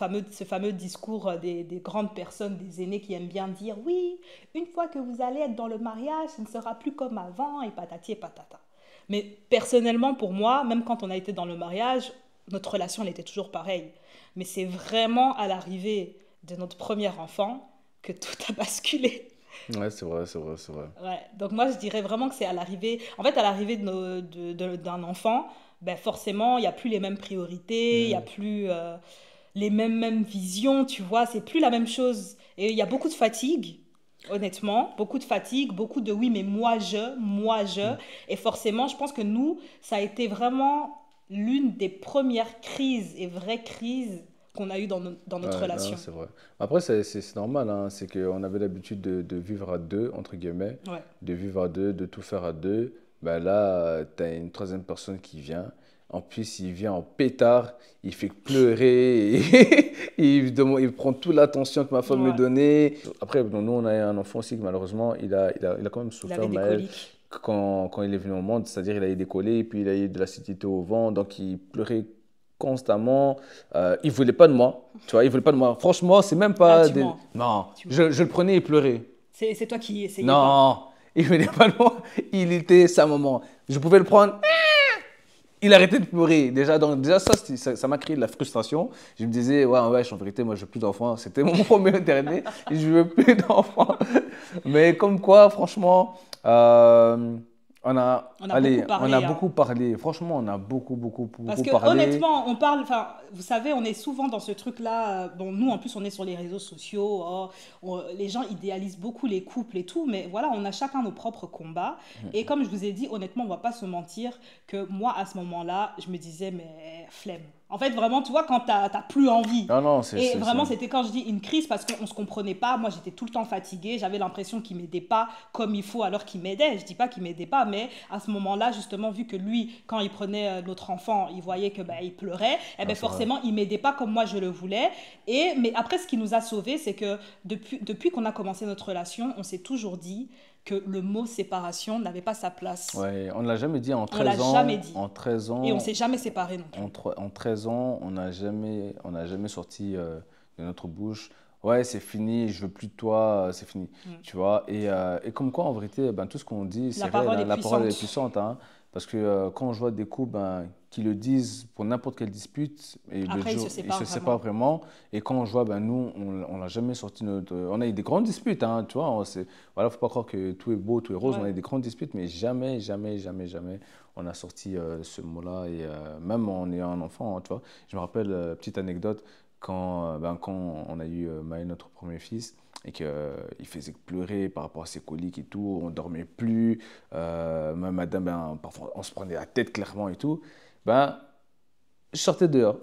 fameux discours des grandes personnes, des aînés qui aiment bien dire, oui, une fois que vous allez être dans le mariage, ce ne sera plus comme avant, et patati et patata. Mais personnellement, pour moi, même quand on a été dans le mariage, notre relation, elle était toujours pareille. Mais c'est vraiment à l'arrivée de notre premier enfant que tout a basculé. Ouais, c'est vrai, c'est vrai, c'est vrai. Ouais, donc moi je dirais vraiment que c'est à l'arrivée, en fait à l'arrivée d'un enfant, ben forcément il n'y a plus les mêmes priorités, il n'y a Hmm. plus les mêmes visions, tu vois, c'est plus la même chose. Et il y a beaucoup de fatigue, honnêtement, beaucoup de fatigue, beaucoup de oui mais moi je, Hmm. et forcément je pense que nous, ça a été vraiment l'une des premières crises et vraies crises qu'on a eues dans notre Ouais, non, relation. c'est vrai. Après, c'est normal, hein. C'est qu'on avait l'habitude de vivre à deux, entre guillemets, Ouais, de vivre à deux, de tout faire à deux. Ben là, tu as une troisième personne qui vient. En plus, il vient en pétard, il fait que pleurer, et il prend toute l'attention que ma femme me ouais, donnait. Après, bon, nous, on a un enfant aussi que malheureusement, il a quand même il avait souffert, des Maël, coliques. quand il est venu au monde. C'est-à-dire, il a eu des collées, puis il a eu de l'acidité au ventre, donc il pleurait constamment. Il voulait pas de moi, tu vois, il voulait pas de moi. Franchement, c'est même Ah, pas tu des... mens, Non, tu mens. je le prenais et pleurait. C'est toi qui essayais pas. Non, il venait pas de moi, il était sa maman. Je pouvais le prendre, il arrêtait de pleurer. Déjà, donc, déjà ça m'a créé de la frustration. Je me disais, ouais, ouais, en vérité, moi, je veux plus d'enfants. C'était mon premier et dernier, et je veux plus d'enfants. Mais comme quoi, franchement, On a beaucoup allez, on a parlé, hein. beaucoup parlé. Franchement, on a Parce beaucoup que parlé. honnêtement, on parle, enfin, vous savez, on est souvent dans ce truc-là. Bon, nous, en plus, on est sur les réseaux sociaux. Oh, les gens idéalisent beaucoup les couples et tout, mais voilà, on a chacun nos propres combats. Et comme je vous ai dit, honnêtement, on va pas se mentir que moi, à ce moment-là, je me disais, mais flemme. En fait, vraiment, tu vois, quand t'as plus envie. Non, non, Et vraiment, c'était quand je dis une crise parce qu'on ne se comprenait pas. Moi, j'étais tout le temps fatiguée. J'avais l'impression qu'il m'aidait pas comme il faut alors qu'il m'aidait. Je dis pas qu'il m'aidait pas, mais à ce moment-là, justement, vu que lui, quand il prenait notre enfant, il voyait que il pleurait, et non, ben c'est vrai. forcément, il m'aidait pas comme moi je le voulais. Mais après, ce qui nous a sauvés, c'est que depuis qu'on a commencé notre relation, on s'est toujours dit que le mot séparation n'avait pas sa place. Ouais, on ne l'a jamais dit en On l'a 13 jamais ans. dit. En 13 Et on ans, s'est jamais séparés non en, plus. en 13 ans, on n'a jamais sorti de notre bouche. Ouais, c'est fini, je veux plus de toi, c'est fini. Mm. Tu vois, et comme quoi, en vérité, ben, tout ce qu'on dit, c'est La réel, parole hein. est La parole est puissante. puissante, hein. Parce que quand je vois des couples ben, qui le disent pour n'importe quelle dispute, et le Après, ils se jour, ils séparent se vraiment. séparent vraiment. Et quand je vois, ben, nous, on l'a jamais sorti notre. On a eu des grandes disputes, hein, tu vois. Voilà, faut pas croire que tout est beau, tout est rose. On a Ouais. eu des grandes disputes, mais jamais, jamais, jamais, jamais, on a sorti ce mot-là. Et même en ayant un enfant, hein, tu vois. Je me rappelle, petite anecdote, quand on a eu Maë, notre premier fils, et qu'il faisait que pleurer par rapport à ses coliques et tout, on dormait plus, même madame, ben, parfois on se prenait la tête clairement et tout, ben, je sortais dehors.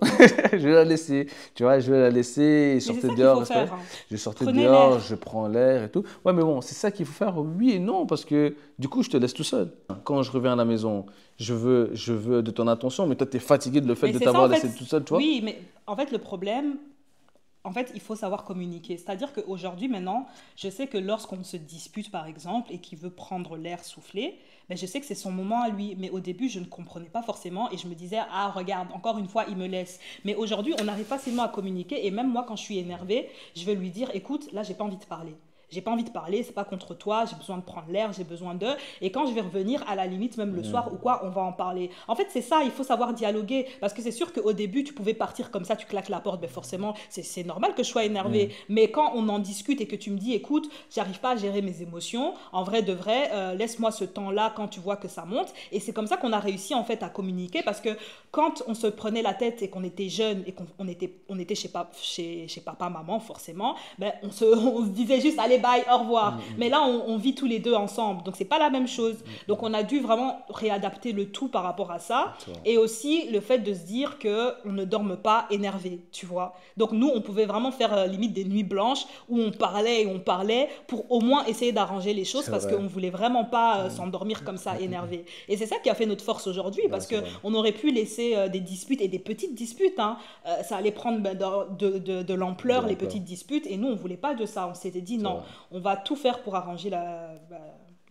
Je vais la laisser, tu vois, je vais la laisser, je Mais c'est sortais ça qu'il dehors, faut respirer. faire, hein. Je sortais Prenez dehors, l'air. je prends l'air et tout. Ouais, mais bon, c'est ça qu'il faut faire, oui et non, parce que du coup, je te laisse tout seul. Quand je reviens à la maison, je veux de ton attention, mais toi, tu es fatigué de le fait Mais de c'est ça en t'avoir fait. laissé tout seul, tu vois. Oui, mais en fait le problème, en fait, il faut savoir communiquer. C'est-à-dire qu'aujourd'hui, maintenant, je sais que lorsqu'on se dispute, par exemple, et qu'il veut prendre l'air soufflé, ben, je sais que c'est son moment à lui. Mais au début, je ne comprenais pas forcément et je me disais, ah, regarde, encore une fois, il me laisse. Mais aujourd'hui, on arrive facilement à communiquer et même moi, quand je suis énervée, je vais lui dire, écoute, là, j'ai pas envie de parler. J'ai pas envie de parler, c'est pas contre toi, j'ai besoin de prendre l'air, j'ai besoin d'eux. Et quand je vais revenir, à la limite, même le soir ou quoi, on va en parler. En fait, c'est ça, il faut savoir dialoguer. Parce que c'est sûr qu'au début, tu pouvais partir comme ça, tu claques la porte, ben forcément, c'est normal que je sois énervée. Mm. Mais quand on en discute et que tu me dis, écoute, j'arrive pas à gérer mes émotions, en vrai de vrai, laisse-moi ce temps-là quand tu vois que ça monte. Et c'est comme ça qu'on a réussi en fait à communiquer. Parce que quand on se prenait la tête et qu'on était jeune et qu'on on était chez papa, maman, forcément, ben, on se disait juste, allez, bye, au revoir. Mais là, on vit tous les deux ensemble. Donc, c'est pas la même chose. Donc, on a dû vraiment réadapter le tout par rapport à ça. Et aussi, le fait de se dire qu'on ne dorme pas énervé, tu vois. Donc, nous, on pouvait vraiment faire limite des nuits blanches où on parlait et on parlait pour au moins essayer d'arranger les choses parce qu'on ne voulait vraiment pas s'endormir comme ça énervé. Et c'est ça qui a fait notre force aujourd'hui parce qu'on aurait pu laisser des disputes et des petites disputes. Hein. Ça allait prendre de l'ampleur, les petites disputes. Et nous, on ne voulait pas de ça. On s'était dit non, on va tout faire pour arranger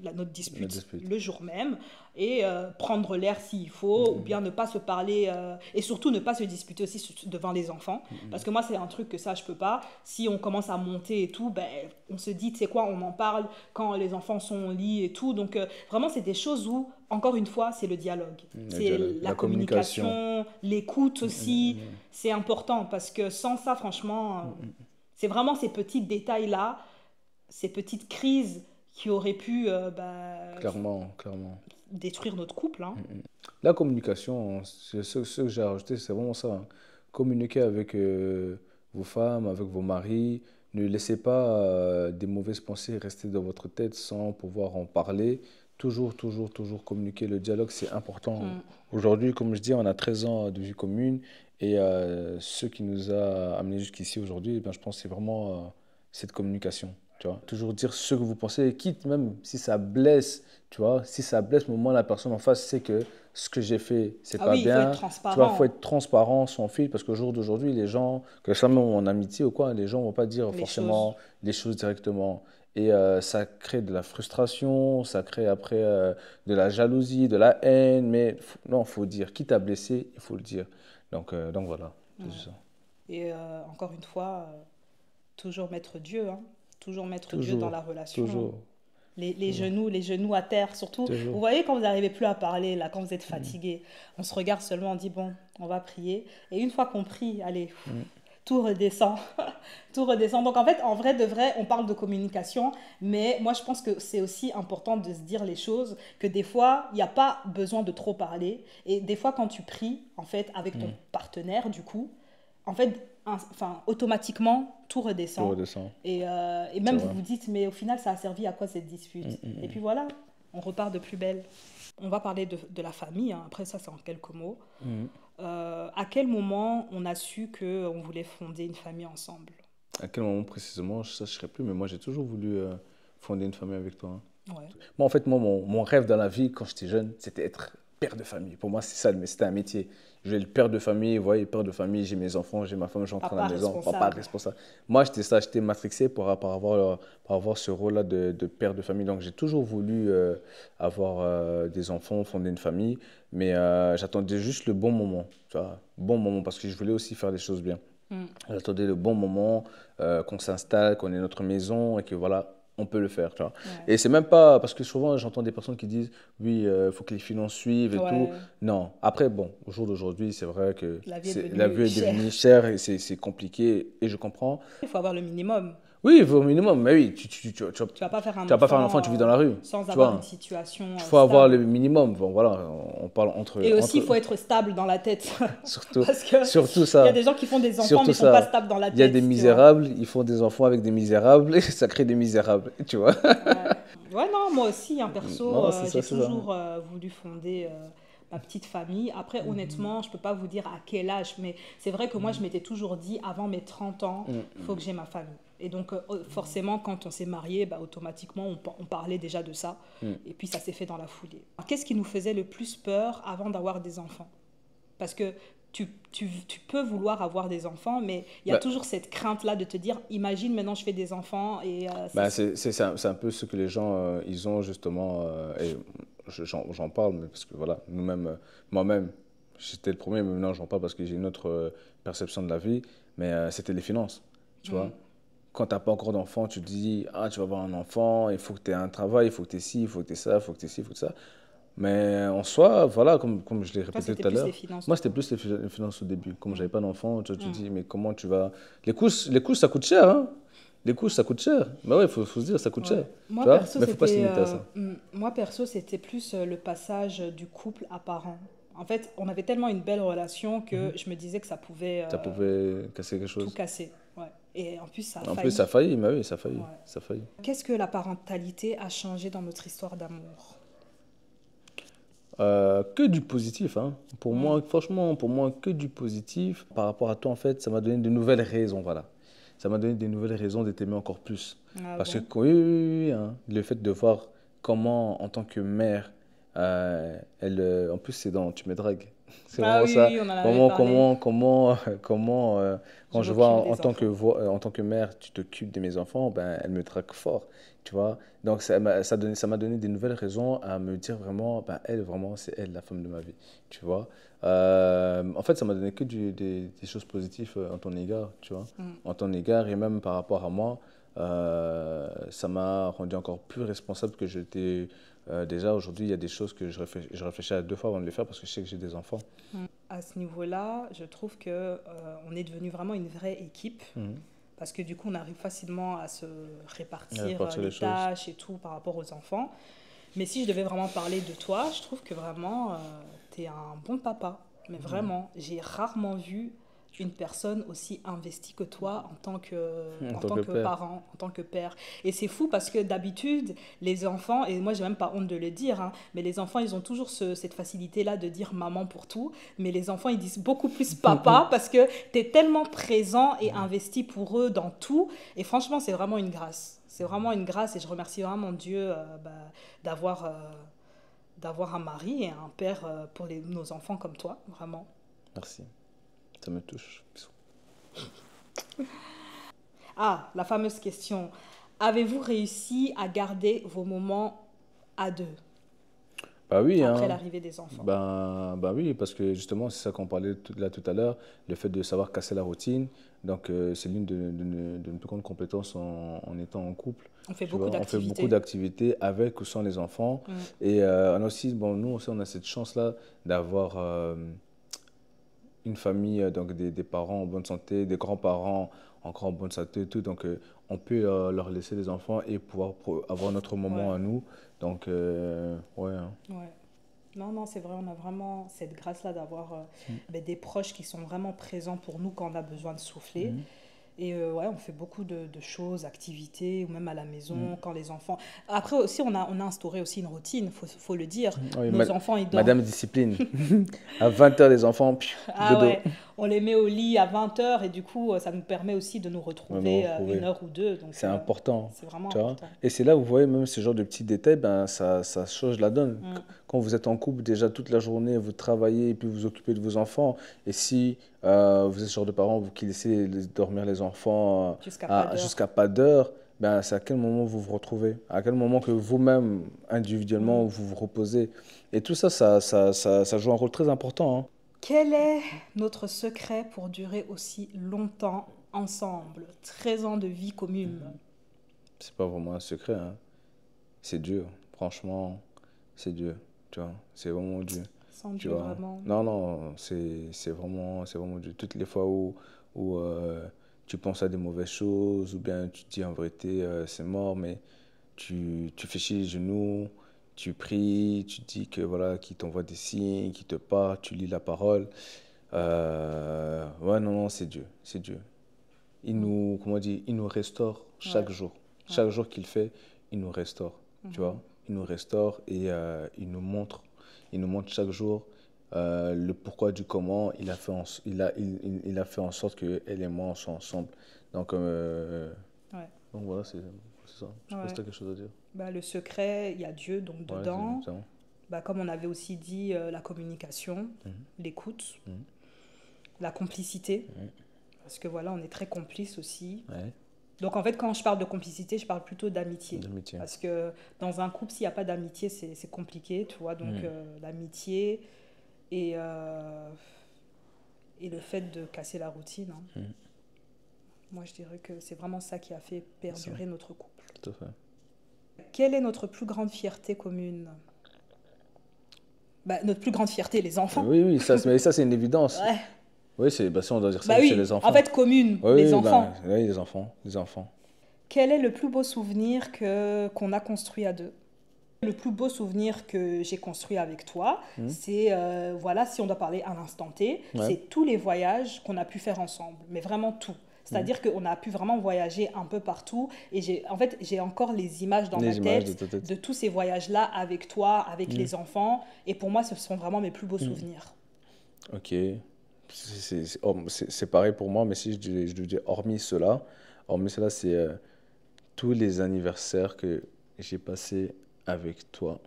notre dispute le jour même et prendre l'air s'il faut ou bien ne pas se parler et surtout ne pas se disputer aussi devant les enfants parce que moi c'est un truc que ça je peux pas. Si on commence à monter et tout, ben, on se dit tu sais quoi, on en parle quand les enfants sont au lit et tout. Donc vraiment c'est des choses où encore une fois c'est le dialogue, c'est la communication, l'écoute aussi, c'est important parce que sans ça franchement c'est vraiment ces petits détails là, ces petites crises qui auraient pu clairement. détruire notre couple. Hein. La communication, ce que j'ai rajouté, c'est vraiment ça. Hein. Communiquer avec vos femmes, avec vos maris. Ne laissez pas des mauvaises pensées rester dans votre tête sans pouvoir en parler. Toujours communiquer. Le dialogue, c'est important. Aujourd'hui, comme je dis, on a 13 ans de vie commune. Et ce qui nous a amenés jusqu'ici aujourd'hui, ben, je pense que c'est vraiment cette communication. Tu vois, toujours dire ce que vous pensez, quitte même si ça blesse, tu vois, si ça blesse, au moins la personne en face sait que ce que j'ai fait, c'est pas bien. Il faut être transparent. Tu vois, il faut être transparent sans fil, parce qu'au jour d'aujourd'hui, les gens, que ça même en amitié ou quoi, les gens ne vont pas dire forcément les choses directement. Et ça crée de la frustration, ça crée après de la jalousie, de la haine, mais non, il faut dire, quitte à blesser, il faut le dire. Donc voilà, c'est ça. Et encore une fois, toujours mettre Dieu, hein. Toujours mettre Dieu dans la relation. Toujours. Les genoux à terre, surtout. Vous voyez, quand vous n'arrivez plus à parler, là, quand vous êtes fatigué, on se regarde seulement, on dit, bon, on va prier. Et une fois qu'on prie, allez, tout redescend. Tout redescend. Donc, en fait, en vrai de vrai, on parle de communication, mais moi, je pense que c'est aussi important de se dire les choses, que des fois, il n'y a pas besoin de trop parler. Et des fois, quand tu pries, en fait, avec ton partenaire, du coup, en fait, automatiquement, tout redescend. Et même vous vous dites, mais au final, ça a servi à quoi cette dispute? Et puis voilà, on repart de plus belle. On va parler de la famille, hein. Après ça, c'est en quelques mots. À quel moment on a su qu'on voulait fonder une famille ensemble? À quel moment précisément, ça je ne saurais plus, mais moi j'ai toujours voulu fonder une famille avec toi. Hein. Ouais. Moi, en fait, mon rêve dans la vie, quand j'étais jeune, c'était être père de famille. Pour moi, c'est ça, mais c'était un métier. Je vais être père de famille, vous voyez, père de famille, j'ai mes enfants, j'ai ma femme, j'entre à la maison, papa responsable. Moi, j'étais ça, j'étais matrixé pour avoir ce rôle-là de père de famille. Donc, j'ai toujours voulu avoir des enfants, fonder une famille, mais j'attendais juste le bon moment, tu vois, bon moment, parce que je voulais aussi faire les choses bien. J'attendais le bon moment, qu'on s'installe, qu'on ait notre maison et que voilà, on peut le faire, tu vois. Ouais. Et c'est même pas, parce que souvent j'entends des personnes qui disent oui, faut que les finances suivent et tout. Non, après bon, au jour d'aujourd'hui, c'est vrai que la vie est devenue chère et c'est compliqué et je comprends. Il faut avoir le minimum. Oui, il faut au minimum, mais oui, tu vas pas faire un enfant, tu vis dans la rue. Sans avoir une situation il faut avoir le minimum, bon voilà, on parle entre... Et aussi, il faut être stable dans la tête. Surtout, parce que surtout ça. Il y a des gens qui font des enfants, mais ils ne sont pas stables dans la tête. Il y a des misérables, ils font des enfants avec des misérables, et ça crée des misérables, tu vois. Ouais, non, moi aussi, hein, perso, j'ai toujours voulu fonder... ma petite famille. Après, honnêtement, je ne peux pas vous dire à quel âge, mais c'est vrai que moi, je m'étais toujours dit, avant mes 30 ans, il faut que j'ai ma famille. Et donc, forcément, quand on s'est mariés, automatiquement, on parlait déjà de ça. Et puis, ça s'est fait dans la foulée. Qu'est-ce qui nous faisait le plus peur avant d'avoir des enfants? Parce que tu peux vouloir avoir des enfants, mais il y a toujours cette crainte-là de te dire, imagine maintenant je fais des enfants. Et c'est un peu ce que les gens, ils ont justement... et j'en parle, mais parce que voilà, nous-mêmes, moi-même, j'étais le premier, mais maintenant j'en parle parce que j'ai une autre perception de la vie, mais c'était les finances, tu vois. Quand tu n'as pas encore d'enfant, tu te dis, tu vas avoir un enfant, il faut que tu aies un travail, il faut que tu aies ci, il faut que tu aies ça, il faut que tu aies ci, il faut que ça. Mais en soi, voilà, comme je l'ai répété tout à l'heure, moi c'était plus les finances au début. Comme je n'avais pas d'enfant, tu te dis, mais comment tu vas... Les couches, ça coûte cher, hein. Les couches, ça coûte cher. Mais ouais, il faut se dire, ça coûte cher. Moi, perso, mais il ne faut pas se limiter à ça. Moi, perso, c'était plus le passage du couple à parents. En fait, on avait tellement une belle relation que je me disais que ça pouvait... Ça pouvait casser quelque chose. Tout casser, ouais. Et en plus, ça a En failli. plus, ça a failli, mais oui, ça a failli. Ouais. Ça a failli. Qu'est-ce que la parentalité a changé dans notre histoire d'amour? Que du positif, hein. Pour Mm. moi, franchement, pour moi, que du positif. Par rapport à toi, en fait, ça m'a donné de nouvelles raisons, voilà. Ça m'a donné de nouvelles raisons de t'aimer encore plus. Ah Parce que, bon? oui, oui, oui, oui, hein, le fait de voir comment, en tant que mère, en plus, c'est dans Tu me dragues. C'est Ah vraiment oui, ça. oui, on en avait Comment, parlé. comment, comment, comment, quand Je je vois m'occupe des enfants. en tant que mère, tu t'occupes de mes enfants, ben, elle me drague fort, tu vois. Donc, ça m'a donné des nouvelles raisons à me dire vraiment, ben, elle, vraiment, c'est elle, la femme de ma vie, tu vois. En fait, ça m'a donné que des choses positives en ton égard, tu vois. Mm. En ton égard et même par rapport à moi, ça m'a rendu encore plus responsable que j'étais déjà. Aujourd'hui, il y a des choses que je réfléchis à deux fois avant de les faire parce que je sais que j'ai des enfants. À ce niveau-là, je trouve que on est devenu vraiment une vraie équipe Mhm. parce que du coup, on arrive facilement à se À répartir répartir les les choses. tâches et tout par rapport aux enfants. Mais si je devais vraiment parler de toi, je trouve que vraiment, tu es un bon papa. Mais vraiment, j'ai rarement vu une personne aussi investie que toi En en tant tant que que père. parent, en tant que père. Et c'est fou parce que d'habitude, les enfants, et moi j'ai même pas honte de le dire, hein, mais les enfants, ils ont toujours cette facilité-là de dire maman pour tout. Mais les enfants, ils disent beaucoup plus papa parce que tu es tellement présent et investi pour eux dans tout. Et franchement, c'est vraiment une grâce. C'est vraiment une grâce et je remercie vraiment Dieu d'avoir d'avoir un mari et un père pour nos enfants comme toi, vraiment. Merci. Ça me touche. Ah, la fameuse question. Avez-vous réussi à garder vos moments à deux Bah oui, après hein. l'arrivée des enfants? Bah oui, parce que justement, c'est ça qu'on parlait là tout à l'heure, le fait de savoir casser la routine. Donc, c'est l'une de nos plus grandes compétences en étant en couple. On fait Tu beaucoup vois, on fait beaucoup d'activités. d'activités avec ou sans les enfants. Mm. Et on a aussi, bon, nous aussi, on a cette chance-là d'avoir une famille, donc des parents en bonne santé, des grands-parents encore en bonne santé, et tout. Donc, on peut leur laisser les enfants et pouvoir avoir notre moment Ouais, à nous. Donc, ouais, hein. ouais. Non, non, c'est vrai, on a vraiment cette grâce-là d'avoir des proches qui sont vraiment présents pour nous quand on a besoin de souffler. Mhm. Et ouais, on fait beaucoup de choses, activités, ou même à la Mhm. maison, quand les enfants... Après aussi, on a instauré aussi une routine, faut le dire. Oui, Nos enfants, ils dorment... Madame Discipline. À 20 h, les enfants, Ah dodo. ouais, on les met au lit à 20 h et du coup, ça nous permet aussi de nous On va nous retrouver une retrouver. heure ou deux. Donc, C'est important, c'est vraiment tu vois. important. Et c'est là où vous voyez même ce genre de petits détails, ben, ça change la donne. Mm. Quand vous êtes en couple, déjà toute la journée, vous travaillez et puis vous vous occupez de vos enfants. Et si vous êtes ce genre de parents qui laissez dormir les enfants Jusqu'à pas d'heure. jusqu'à pas d'heure, ben, c'est à quel moment vous vous retrouvez? À quel moment que vous-même, individuellement, Mm. vous vous reposez? Et tout ça, ça joue un rôle très important, hein. Quel est notre secret pour durer aussi longtemps ensemble? 13 ans de vie commune. C'est pas vraiment un secret, hein. C'est Dieu. Franchement, c'est Dieu. Tu vois, c'est vraiment Dieu. Sans Tu Dieu, vois. vraiment. Non, non, c'est vraiment Dieu. Toutes les fois où tu penses à des mauvaises choses, ou bien tu te dis en vérité, c'est mort, mais tu fais chier les genoux, tu pries, tu dis que voilà, qu'il t'envoie des signes, qu'il te parle, tu lis la parole. Ouais, non, non, c'est Dieu. C'est Dieu. Comment dire, il nous restaure Ouais, chaque jour. ouais. Chaque jour qu'il fait, il nous restaure. Tu Mhm. vois, il nous restaure et il nous montre chaque jour le pourquoi du comment. Il a fait en sorte que elle et moi on soit ensemble. Donc, Ouais, voilà, c'est ça. Je sais pas si ouais. tu as quelque chose à dire. Le secret, il y a Dieu donc Ouais, dedans. c'est bon. Comme on avait aussi dit, la communication, Mhm, l'écoute, mhm, la complicité. mhm. Parce que voilà, on est très complices aussi. Ouais, Donc en fait, quand je parle de complicité, je parle plutôt d'amitié. d'amitié. Parce que dans un couple, s'il n'y a pas d'amitié, c'est compliqué, tu vois. Donc Mhm, l'amitié et, euh, et le fait de casser la routine, hein. mhm. Moi, je dirais que c'est vraiment ça qui a fait C'est ça, perdurer notre couple. tout à fait. Quelle est notre plus grande fierté commune? Notre plus grande fierté, les enfants. Oui, oui, mais ça c'est une évidence. Ouais. Oui, ça on doit dire ça, Bah c'est les oui, en enfants. fait, commune, Oui, les oui, enfants. oui, les enfants, les enfants. Quel est le plus beau souvenir qu'on a construit à deux? Le plus beau souvenir que j'ai construit avec toi, Mhm. c'est, voilà, si on doit parler à l'instant T, Ouais. c'est tous les voyages qu'on a pu faire ensemble. Mais vraiment tout. C'est-à-dire qu'on a pu vraiment voyager un peu partout. Et en fait, j'ai encore les images dans ma tête de tous ces voyages-là avec toi, avec les enfants. Et pour moi, ce sont vraiment mes plus beaux souvenirs. Ok. C'est pareil pour moi, mais si je dis hormis cela, c'est tous les anniversaires que j'ai passés avec toi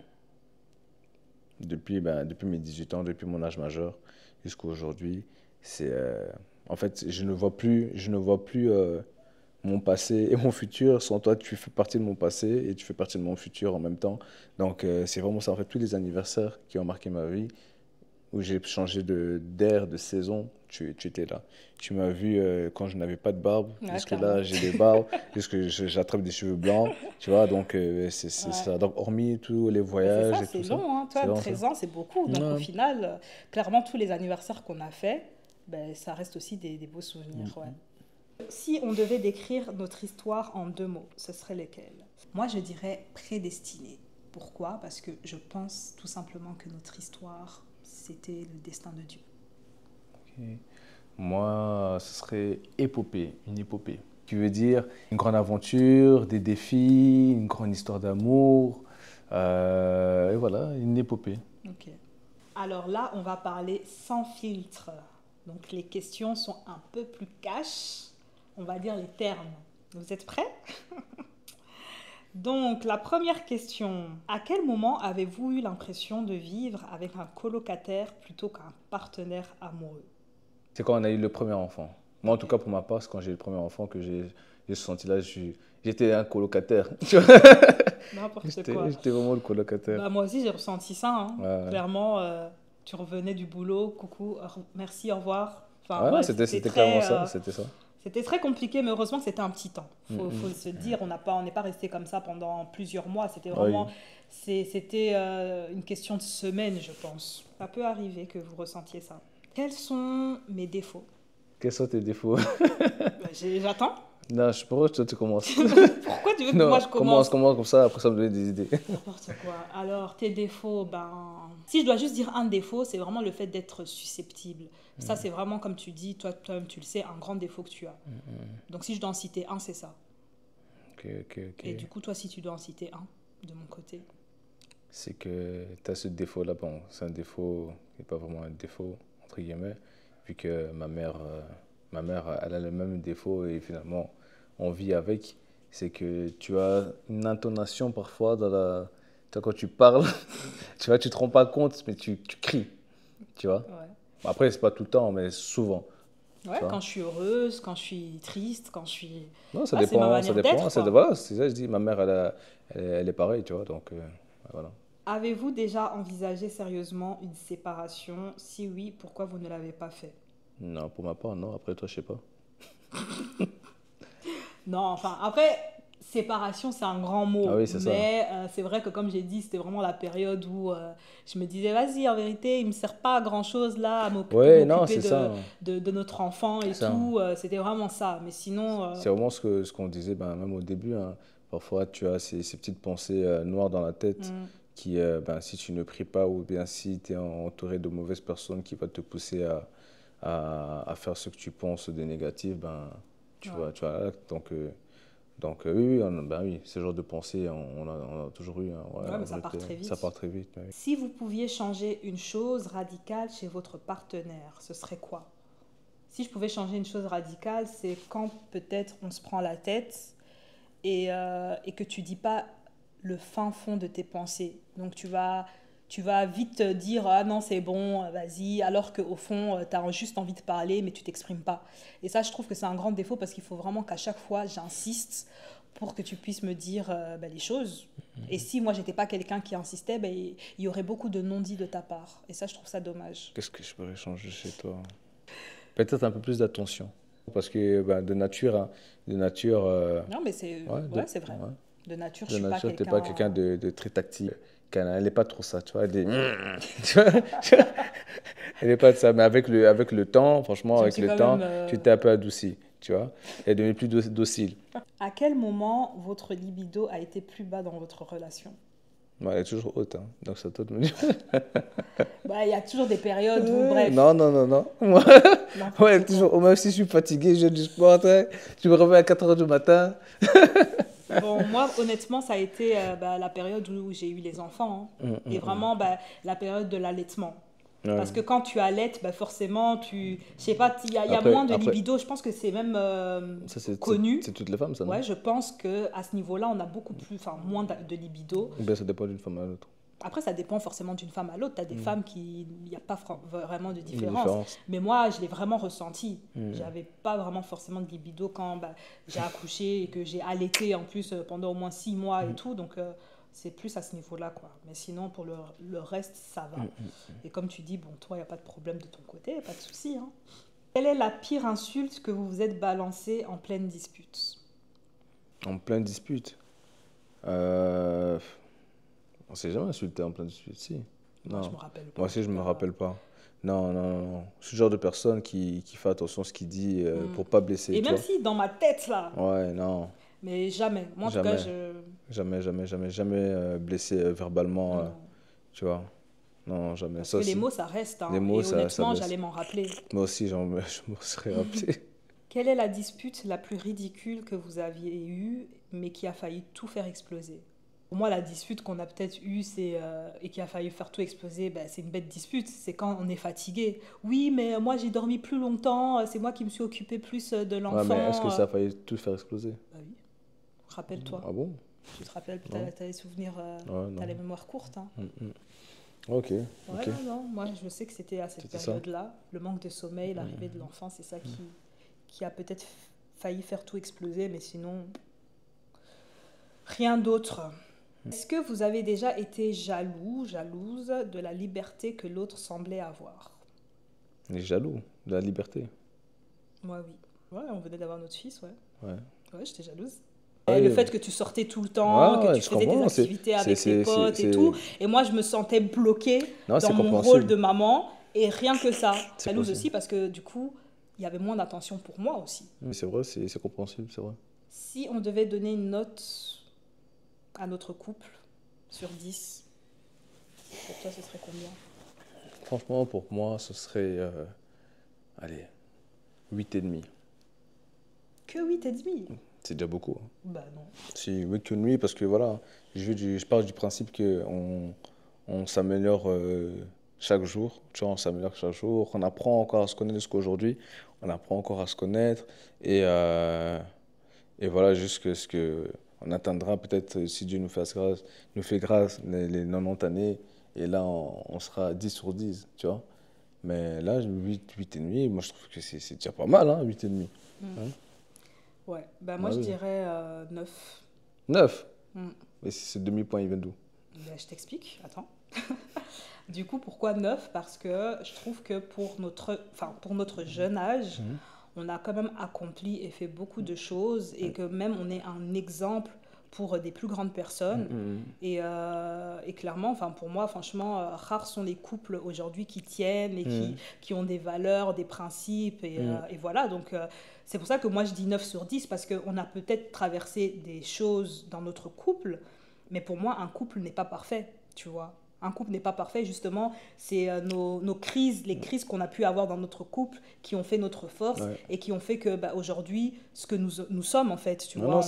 depuis mes 18 ans, depuis mon âge majeur jusqu'à aujourd'hui. C'est, en fait, je ne vois plus mon passé et mon futur. Sans toi, tu fais partie de mon passé et tu fais partie de mon futur en même temps. Donc, c'est vraiment ça. En fait, tous les anniversaires qui ont marqué ma vie, où j'ai changé d'air, de saison, tu étais là. Tu m'as vu quand je n'avais pas de barbe, jusque là j'ai des barbes, jusque j'attrape des cheveux blancs, tu vois, donc c'est ça. Donc hormis tous les voyages et tout ça. C'est long, hein. Toi, 13 ans, c'est beaucoup. Donc au final, clairement, tous les anniversaires qu'on a fait, ben, ça reste aussi des beaux souvenirs. Ouais. Si on devait décrire notre histoire en 2 mots, ce serait lesquels? Moi, je dirais prédestiné. Pourquoi? Parce que je pense tout simplement que notre histoire, c'était le destin de Dieu. Okay. Moi, ce serait une épopée. Qui veut dire une grande aventure, des défis, une grande histoire d'amour, et voilà, une épopée. Ok. Alors là, on va parler sans filtre. Donc les questions sont un peu plus cash, on va dire les termes. Vous êtes prêts? Donc, la première question. À quel moment avez-vous eu l'impression de vivre avec un colocataire plutôt qu'un partenaire amoureux? C'est quand on a eu le premier enfant. Moi, en tout cas, pour ma part, c'est quand j'ai eu le premier enfant que j'ai senti là, j'étais un colocataire. N'importe quoi. J'étais vraiment le colocataire. Bah, moi aussi, j'ai ressenti ça. Hein. Ouais. Clairement, tu revenais du boulot, coucou, merci, au revoir. Enfin, ouais, c'était clairement ça, c'était ça. C'était très compliqué, mais heureusement que c'était un petit temps. Faut se dire, on n'est pas resté comme ça pendant plusieurs mois. C'était vraiment, c'était une question de semaines, je pense. Ça peut arriver que vous ressentiez ça. Quels sont mes défauts? Quels sont tes défauts? J'attends. Non, je pourrais que tu commences. Pourquoi tu veux que moi je commence? Commence comme ça, après ça me donne des idées. N'importe quoi. Alors, tes défauts, si je dois juste dire un défaut, c'est vraiment le fait d'être susceptible. Ça, c'est vraiment, comme tu dis, toi-même, tu le sais, un grand défaut que tu as. Donc, si je dois en citer un, c'est ça. Ok. Et du coup, toi, si tu dois en citer un, de mon côté? C'est que tu as ce défaut-là. Bon, c'est un défaut qui n'est pas vraiment un défaut, entre guillemets, vu que ma mère, elle a le même défaut et finalement, on vit avec. C'est que tu as une intonation parfois quand tu parles, tu vois, tu te rends pas compte, mais tu cries, tu vois. Ouais. Après, c'est pas tout le temps, mais souvent. Ouais, quand je suis heureuse, quand je suis triste, quand je suis... Non, ça dépend. Ça dépend. Voilà, c'est ça, je dis, ma mère, elle est pareille, tu vois, donc voilà. Avez-vous déjà envisagé sérieusement une séparation? Si oui, pourquoi vous ne l'avez pas fait? Non, pour ma part, non. Après, toi, je sais pas. Non, enfin, après, séparation, c'est un grand mot. Ah oui, c'est mais c'est vrai que, comme j'ai dit, c'était vraiment la période où je me disais, vas-y, en vérité, il ne me sert pas à grand-chose là à m'occuper de notre enfant et tout. C'était vraiment ça. Mais sinon... C'est vraiment ce qu'on disait, même au début. Hein. Parfois, tu as ces petites pensées noires dans la tête qui, si tu ne pries pas ou bien si tu es entouré de mauvaises personnes qui vont te pousser à faire ce que tu penses de négatif, tu vois. Donc oui, ce genre de pensée, on a toujours eu. Hein, mais ça part très vite. Ça part très vite. Oui. Si vous pouviez changer une chose radicale chez votre partenaire, ce serait quoi? Si je pouvais changer une chose radicale, c'est quand peut-être on se prend la tête et que tu dis pas le fin fond de tes pensées. Donc tu vas vite dire « Ah non, c'est bon, vas-y », alors qu'au fond, tu as juste envie de parler, mais tu t'exprimes pas. Et ça, je trouve que c'est un grand défaut parce qu'il faut vraiment qu'à chaque fois, j'insiste pour que tu puisses me dire les choses. Et si moi, j'étais pas quelqu'un qui insistait, il y aurait beaucoup de non-dits de ta part. Et ça, je trouve ça dommage. Qu'est-ce que je pourrais changer chez toi? Peut-être un peu plus d'attention. Parce que de nature... Non, mais c'est c'est vrai. Ouais. De nature, je suis pas quelqu'un... Tu n'es pas quelqu'un de très tactile. Elle n'est pas trop ça, tu vois. Elle n'est pas de ça, mais avec le temps, franchement, avec le temps, tu t'es un peu adouci, tu vois. Elle est devenue plus docile. À quel moment votre libido a été plus bas dans votre relation? Ouais, elle est toujours haute, hein. Donc c'est à toi de me dire. Bah, il y a toujours des périodes où, bref. Non, non, non, non. Moi, N'importe ouais, quoi. toujours, même si je suis fatigué, je fais du sport, hein. Je me réveille à 4 heures du matin. Bon, moi, honnêtement, ça a été la période où j'ai eu les enfants, hein. Et vraiment, la période de l'allaitement. Ouais. Parce que quand tu allaites, forcément, je sais pas, il y a Après, moins de après, libido. Je pense que c'est même ça, c'est connu. toutes les femmes, ça, non? Ouais, je pense qu'à ce niveau-là, on a beaucoup plus, enfin, moins de libido. Ou bien ça dépend d'une femme à l'autre. Après, ça dépend forcément d'une femme à l'autre. Tu as des femmes qui, il n'y a pas vraiment de Une différence. différence. Mais moi, je l'ai vraiment ressenti. J'avais pas vraiment forcément de libido quand j'ai accouché et que j'ai allaité en plus pendant au moins 6 mois et tout. Donc, c'est plus à ce niveau-là, quoi. Mais sinon, pour le reste, ça va. Et comme tu dis, bon, toi, il n'y a pas de problème de ton côté, pas de souci, hein. Quelle est la pire insulte que vous vous êtes balancée en pleine dispute? En pleine dispute. On s'est jamais insulté en pleine dispute, si. Moi, Non. je me rappelle pas. Moi aussi, je me rappelle pas. Non, non, non, non. Je suis le genre de personne qui fait attention à ce qu'il dit pour pas blesser, Et tu même vois. si dans ma tête, là, Ouais, non. mais jamais. Moi, en tout Jamais. cas, je... Jamais, jamais, jamais, jamais blessé verbalement, Non. tu vois. Non, jamais. Parce Ça que les aussi. mots, ça reste, hein. Les mots, Et ça honnêtement, blesse. j'allais m'en rappeler. Moi aussi, je me serais rappelé. Quelle est la dispute la plus ridicule que vous aviez eue, mais qui a failli tout faire exploser? Pour moi, la dispute qu'on a peut-être eue et qui a failli faire tout exploser, c'est une bête dispute. C'est quand on est fatigué. Oui, mais moi, j'ai dormi plus longtemps. C'est moi qui me suis occupée plus de Ouais, l'enfant. mais est-ce que ça a failli tout faire exploser? Bah oui. Rappelle-toi. Ah bon? Tu te rappelles, Non. t'as les souvenirs, Ouais, non. t'as les mémoires courtes, hein. Ok, Ouais, ok. non, moi je sais que c'était à cette C'était ça. période-là, le manque de sommeil, l'arrivée de l'enfant, c'est ça qui a peut-être failli faire tout exploser, mais sinon, rien d'autre. Est-ce que vous avez déjà été jaloux, jalouse de la liberté que l'autre semblait avoir? On est jaloux de la liberté. Moi, oui. Ouais, on venait d'avoir notre fils, ouais. Ouais. Ouais, j'étais jalouse. Ouais, Et le fait que tu sortais tout le temps, ouais, que ouais, tu je faisais tes comprends. activités avec tes potes et tout. Et moi, je me sentais bloquée Non, c'est dans mon compréhensible. rôle de maman. Et rien que ça. C'est Jalouse possible. aussi parce que du coup, il y avait moins d'attention pour moi aussi. C'est vrai, c'est compréhensible, c'est vrai. Si on devait donner une note à notre couple sur 10, pour toi, ce serait combien? Franchement, pour moi, ce serait, allez, 8,5. Que 8,5? C'est déjà beaucoup, hein. Bah non. Si 8,5 parce que voilà, je pars du principe on s'améliore chaque jour. Tu vois, on s'améliore chaque jour. On apprend encore à se connaître jusqu'aujourd'hui. On apprend encore à se connaître. Et voilà, jusqu'à ce que on atteindra peut-être, si Dieu nous fait grâce, les 90 années. Et là, on sera 10 sur 10, tu vois. Mais là, 8,5, moi je trouve que c'est déjà pas mal, hein, 8,5. Hein? Ouais, bah moi Ah je oui. dirais 9. 9. Mm. Et si ce demi-point, il vient d'où? Je t'explique, attends. Du coup, pourquoi 9? Parce que je trouve que pour notre jeune âge, on a quand même accompli et fait beaucoup de choses et que même on est un exemple pour des plus grandes personnes. Et clairement, pour moi, franchement, rares sont les couples aujourd'hui qui tiennent et qui ont des valeurs, des principes. Et voilà, donc c'est pour ça que moi je dis 9 sur 10 parce qu'on a peut-être traversé des choses dans notre couple, mais pour moi, un couple n'est pas parfait, tu vois. Un couple n'est pas parfait, justement, c'est nos crises, les crises qu'on a pu avoir dans notre couple qui ont fait notre force et qui ont fait que aujourd'hui, ce que nous sommes en fait, tu vois,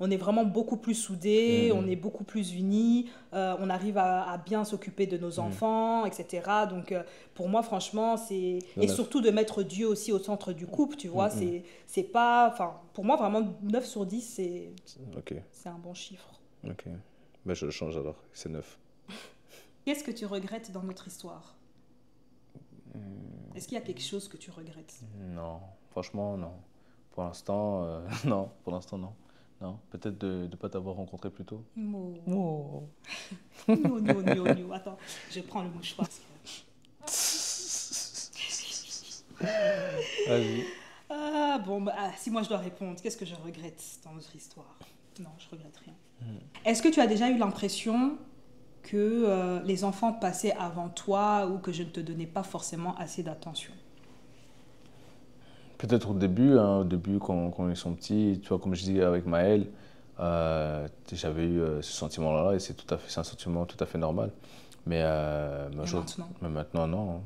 on est vraiment beaucoup plus soudés, on est beaucoup plus unis, on arrive à bien s'occuper de nos enfants, etc. Donc pour moi, franchement, et surtout de mettre Dieu aussi au centre du couple, tu vois, c'est pas... pour moi, vraiment, 9 sur 10, c'est un bon chiffre. Ok, ben, je le change alors, c'est 9. Qu'est-ce que tu regrettes dans notre histoire? Est-ce qu'il y a quelque chose que tu regrettes? Non, franchement, non. Pour l'instant, non. Pour l'instant, non. Non, peut-être de ne pas t'avoir rencontré plus tôt. Non. Oh. Non. Attends, je prends le mouchoir. Vas-y. Ah, bon, si moi je dois répondre, qu'est-ce que je regrette dans notre histoire? Non, je regrette rien. Est-ce que tu as déjà eu l'impression que les enfants passaient avant toi ou que je ne te donnais pas forcément assez d'attention? Peut-être au début, hein, quand ils sont petits, tu vois, comme je dis avec Maël, j'avais eu ce sentiment-là et c'est un sentiment tout à fait normal. Mais, mais maintenant, non.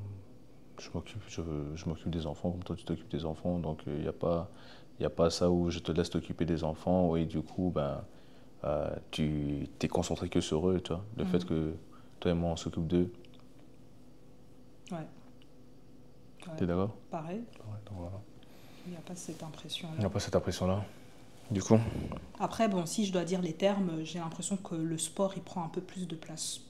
Je m'occupe des enfants comme toi tu t'occupes des enfants. Donc, il n'y a pas ça où je te laisse t'occuper des enfants et du coup, ben, tu t'es concentré que sur eux, tu vois. Le fait que toi et moi, on s'occupe d'eux. Ouais. T'es d'accord? Pareil. Ouais, donc voilà. Il n'y a pas cette impression-là. Il n'y a pas cette impression-là. Du coup. Après, bon, si je dois dire les termes, j'ai l'impression que le sport, il prend un peu plus de place.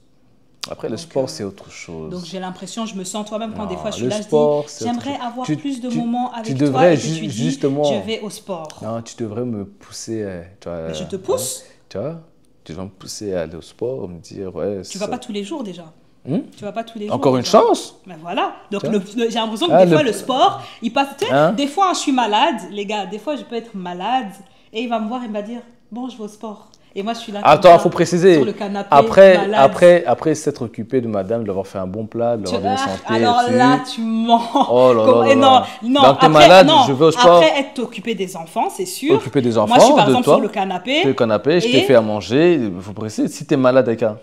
Après, le sport, c'est autre chose. Donc, j'ai l'impression, je me sens toi-même quand des fois je suis là, sport, je dis, j'aimerais avoir plus de tu moments avec tu toi. Devrais Et puis tu justement, dis, je vais au sport. Non, tu devrais me pousser. Tu vois, Mais je te pousse. Tu vois, tu devrais me pousser à aller au sport, me dire, ouais. Tu vas pas tous les jours déjà. Tu vas pas tous les jours. Encore une chance. Ben voilà. Donc, j'ai l'impression que des fois, le sport, il passe. Tu sais, des fois, je suis malade, les gars. Des fois, je peux être malade et il va me voir et il va dire, bon, je vais au sport. Et moi, je suis là. Attends, il faut préciser. Sur le canapé, malade. Après s'être occupé de madame, de l'avoir fait un bon plat, de l'avoir bien santé. Alors là, tu mens. Oh là là. Non. Donc, t'es malade, je vais au sport. Après, être occupé des enfants, c'est sûr. Occuper des enfants. Moi, je suis par exemple sur le canapé. Sur le canapé, je t'ai fait à manger. Il faut préciser, si t'es malade avec un.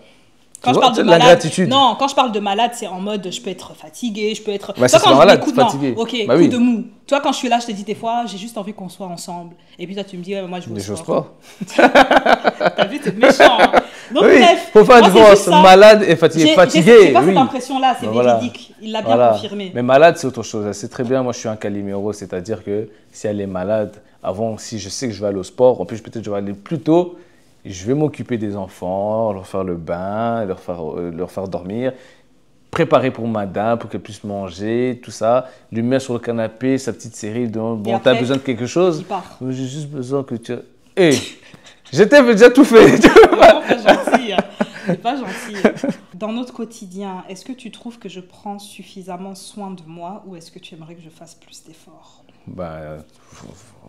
Quand je parle de malade, non, quand je parle de malade, c'est en mode je peux être fatiguée, je peux être. Bah, c'est pas malade, fatigué. Ok, bah, coup de mou. Toi, quand je suis là, je te dis des fois, j'ai juste envie qu'on soit ensemble. Et puis toi, tu me dis, ouais, moi, je veux au sport. T'as vu, t'es méchant. Hein. Donc, oui, bref. Faut faire une différence. Malade et fatigué. J'ai pas cette impression-là, c'est véridique. Il l'a bien confirmé. Mais malade, c'est autre chose. C'est très bien. Moi, je suis un Calimero, c'est-à-dire que si elle est malade, avant, si je sais que je vais aller au sport, en plus, peut-être je vais aller plus tôt. Je vais m'occuper des enfants, leur faire le bain, leur faire dormir, préparer pour madame, pour qu'elle puisse manger, tout ça. Lui mettre sur le canapé, sa petite série. Bon, tu as besoin de quelque chose? J'ai juste besoin que tu... Hé, j'étais déjà tout fait. C'est pas gentil. C'est pas gentil. Dans notre quotidien, est-ce que tu trouves que je prends suffisamment soin de moi ou est-ce que tu aimerais que je fasse plus d'efforts?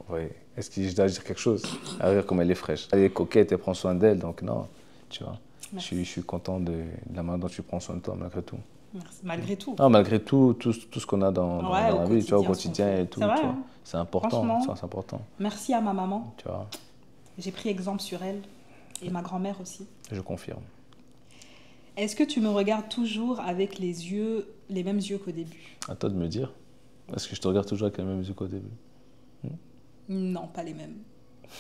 Oui. Est-ce que je dois dire quelque chose? Regarde comme elle est fraîche. Elle est coquette, elle prend soin d'elle, donc non, tu vois. Je suis content de la manière dont tu prends soin de toi, malgré tout. Merci. Malgré tout? Non, malgré tout ce qu'on a dans la vie, tu vois, au quotidien et tout. C'est vrai, c'est important, c'est important. Merci à ma maman. Tu vois. J'ai pris exemple sur elle et ma grand-mère aussi. Je confirme. Est-ce que tu me regardes toujours avec les mêmes yeux qu'au début? À toi de me dire. Est-ce que je te regarde toujours avec les mêmes yeux qu'au début? Non, pas les mêmes.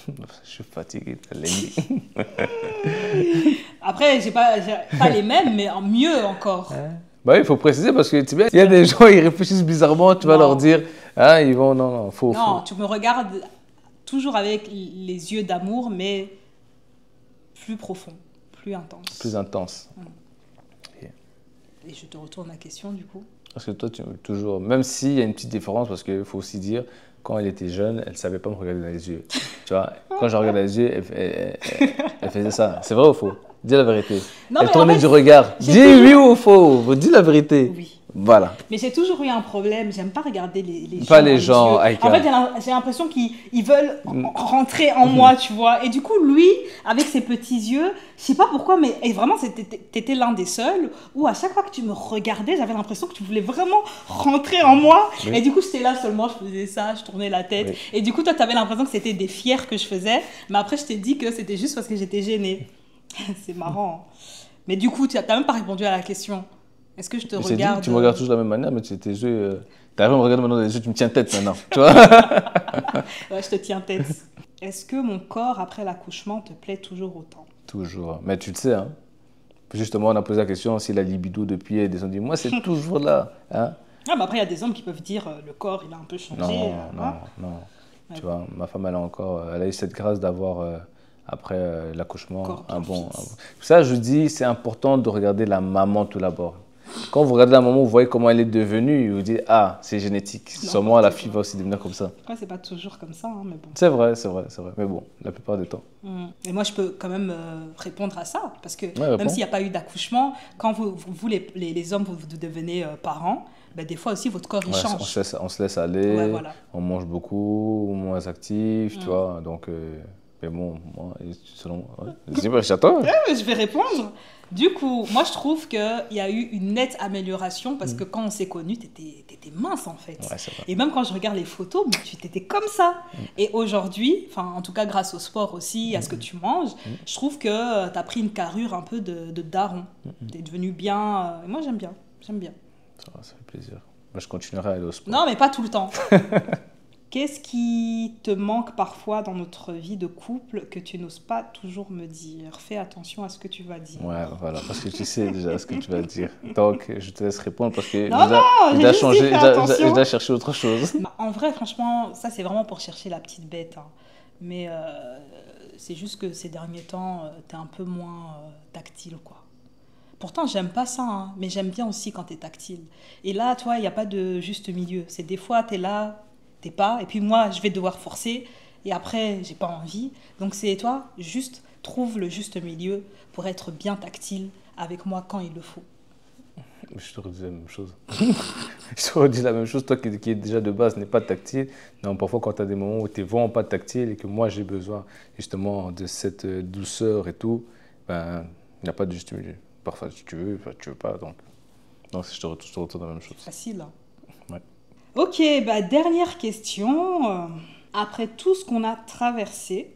Je suis fatigué. Après, j'ai pas les mêmes, mais mieux encore. Bah oui, il faut préciser parce que tu sais, il y a des gens, ils réfléchissent bizarrement, tu vas leur dire, ils vont, non, faux. Tu me regardes toujours avec les yeux d'amour, mais plus profond, plus intense. Plus intense. Et je te retourne la question du coup. Parce que toi, toujours, même s'il y a une petite différence, parce qu'il faut aussi dire, quand elle était jeune, elle ne savait pas me regarder dans les yeux. Tu vois, quand je regardais dans les yeux, elle faisait ça. C'est vrai ou faux? Dis la vérité. Non, elle tournait du regard. Dis oui ou faux. Dis la vérité. Oui. Voilà. Mais j'ai toujours eu un problème. J'aime pas regarder les gens. Pas les gens. En fait, j'ai l'impression qu'ils veulent rentrer en moi, tu vois. Et du coup, lui, avec ses petits yeux, je sais pas pourquoi, mais vraiment, t'étais l'un des seuls où à chaque fois que tu me regardais, j'avais l'impression que tu voulais vraiment rentrer en moi. Oui. Et du coup, j'étais là seulement, je faisais ça, je tournais la tête. Oui. Et du coup, toi, t'avais l'impression que c'était des fiers que je faisais. Mais après, je t'ai dit que c'était juste parce que j'étais gênée. C'est marrant. Mais du coup, tu n'as même pas répondu à la question. Est-ce que je te regarde? Tu me regardes toujours de la même manière, mais tes yeux... Tu arrives à me regarder maintenant dans les yeux, tu me tiens tête maintenant. Tu vois? Ouais, je te tiens tête. Est-ce que mon corps, après l'accouchement, te plaît toujours autant? Toujours. Mais tu le sais, hein. Justement, on a posé la question si la libido depuis est descendue. Moi, c'est toujours là. Hein? Ah, bah après, il y a des hommes qui peuvent dire le corps, il a un peu changé. Non. Ouais. Tu vois, ma femme, elle a eu cette grâce d'avoir... après l'accouchement, un bon... Ça, je dis, c'est important de regarder la maman tout d'abord. Quand vous regardez la maman, vous voyez comment elle est devenue, vous dites, ah, c'est génétique. Sûrement, la fille va aussi devenir comme ça. Après, c'est pas toujours comme ça, hein, mais bon. C'est vrai. Mais bon, la plupart du temps. Et moi, je peux quand même répondre à ça. Parce que même s'il n'y a pas eu d'accouchement, quand vous les hommes, vous devenez parents, ben, des fois aussi, votre corps, il change. On se laisse aller, ouais, voilà. On mange beaucoup, moins actif, tu vois, donc... Mais bon, moi, selon moi, ouais. Dis-moi, j'attends. Ouais, mais je vais répondre. Du coup, moi, je trouve qu'il y a eu une nette amélioration parce que quand on s'est connus, t'étais mince en fait. Ouais, c'est vrai. Et même quand je regarde les photos, mais tu t'étais comme ça. Et aujourd'hui, enfin, en tout cas grâce au sport aussi, à ce que tu manges, je trouve que t'as pris une carrure un peu de daron. T'es devenu bien. Moi, j'aime bien. J'aime bien. Ça fait plaisir. Moi, je continuerai à aller au sport. Non, mais pas tout le temps. Qu'est-ce qui te manque parfois dans notre vie de couple que tu n'oses pas toujours me dire? Fais attention à ce que tu vas dire. Ouais, voilà, parce que tu sais déjà ce que tu vas dire. Donc, je te laisse répondre parce que Non, non, j'ai dois juste dit changer, fais je attention. dois chercher autre chose. Bah, en vrai, franchement, ça c'est vraiment pour chercher la petite bête, hein. Mais c'est juste que ces derniers temps, t'es un peu moins tactile, quoi. Pourtant, j'aime pas ça, hein, mais j'aime bien aussi quand t'es tactile. Et là, toi, il n'y a pas de juste milieu. C'est des fois, t'es là, t'es pas, et puis moi, je vais devoir forcer, et après, j'ai pas envie. Donc c'est toi, juste trouve le juste milieu pour être bien tactile avec moi quand il le faut. Je te redis la même chose. Je te redis la même chose, toi qui est déjà de base n'est pas tactile. Non, parfois, quand tu as des moments où tu n'es vraiment pas tactile et que moi j'ai besoin justement de cette douceur et tout, ben, il n'y a pas de juste milieu. Parfois, tu veux, parfois, tu veux pas. Donc je te retourne la même chose. Facile, hein. Ouais. Ok, bah, dernière question. Après tout ce qu'on a traversé,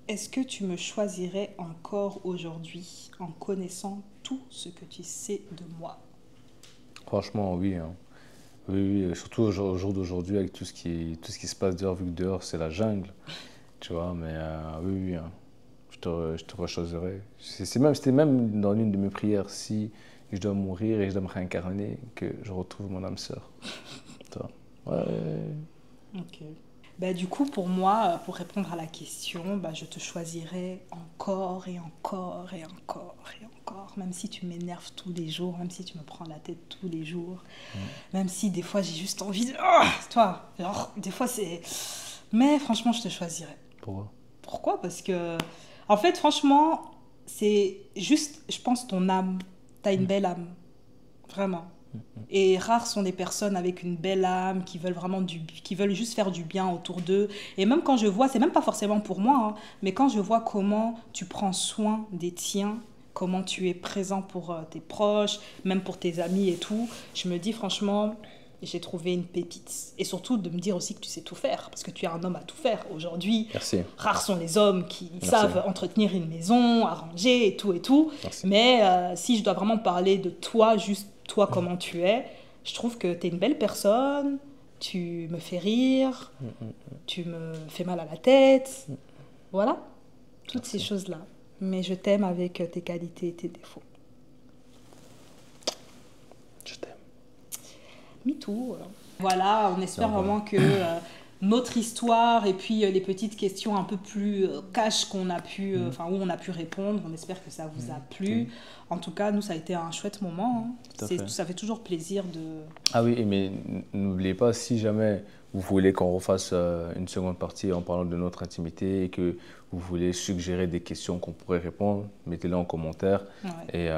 est-ce que tu me choisirais encore aujourd'hui en connaissant tout ce que tu sais de moi? Franchement, oui, hein. Oui, oui, surtout au jour d'aujourd'hui, avec tout ce qui se passe dehors, vu que dehors, c'est la jungle, tu vois, mais oui, oui, hein. Je te rechoisirai. C'était même dans l'une de mes prières, si je dois mourir et je dois me réincarner, que je retrouve mon âme sœur. Tu vois. Ouais. Ok. Bah, du coup, pour moi, pour répondre à la question, bah, je te choisirai encore et encore et encore et encore, même si tu m'énerves tous les jours, même si tu me prends la tête tous les jours, même si des fois j'ai juste envie de... Ah, toi, genre, des fois c'est... Mais franchement, je te choisirai. Pourquoi? Pourquoi? Parce que, en fait, franchement, c'est juste, je pense, ton âme. T'as une belle âme. Vraiment. Et rares sont les personnes avec une belle âme qui veulent vraiment qui veulent juste faire du bien autour d'eux. Et même quand je vois, c'est même pas forcément pour moi, hein, mais quand je vois comment tu prends soin des tiens, comment tu es présent pour tes proches, même pour tes amis et tout, je me dis franchement, j'ai trouvé une pépite. Et surtout de me dire aussi que tu sais tout faire, parce que tu es un homme à tout faire. Aujourd'hui, Merci. rares sont les hommes qui Merci. savent entretenir une maison, arranger et tout et tout. Merci. Mais si je dois vraiment parler de toi, juste toi, comment tu es, je trouve que tu es une belle personne, tu me fais rire, tu me fais mal à la tête. Voilà, toutes ces choses-là. Mais je t'aime avec tes qualités et tes défauts. Je t'aime. Me too. Voilà, on espère Voilà. vraiment que notre histoire et puis les petites questions un peu plus cash qu'on a pu, où on a pu répondre, on espère que ça vous a plu. En tout cas, nous, ça a été un chouette moment, hein. Tout à fait. Ça fait toujours plaisir de... Ah oui, mais n'oubliez pas, si jamais vous voulez qu'on refasse une seconde partie en parlant de notre intimité et que vous voulez suggérer des questions qu'on pourrait répondre, mettez-les en commentaire. Ouais. Et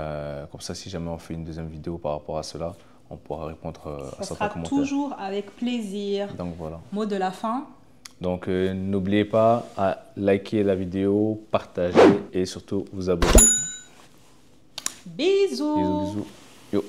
comme ça, si jamais on fait une deuxième vidéo par rapport à cela, on pourra répondre à Ça certains sera commentaires. toujours avec plaisir. Donc voilà. Mot de la fin. Donc n'oubliez pas à liker la vidéo, partager et surtout vous abonner. Bisous. Bisous, bisous. Yo.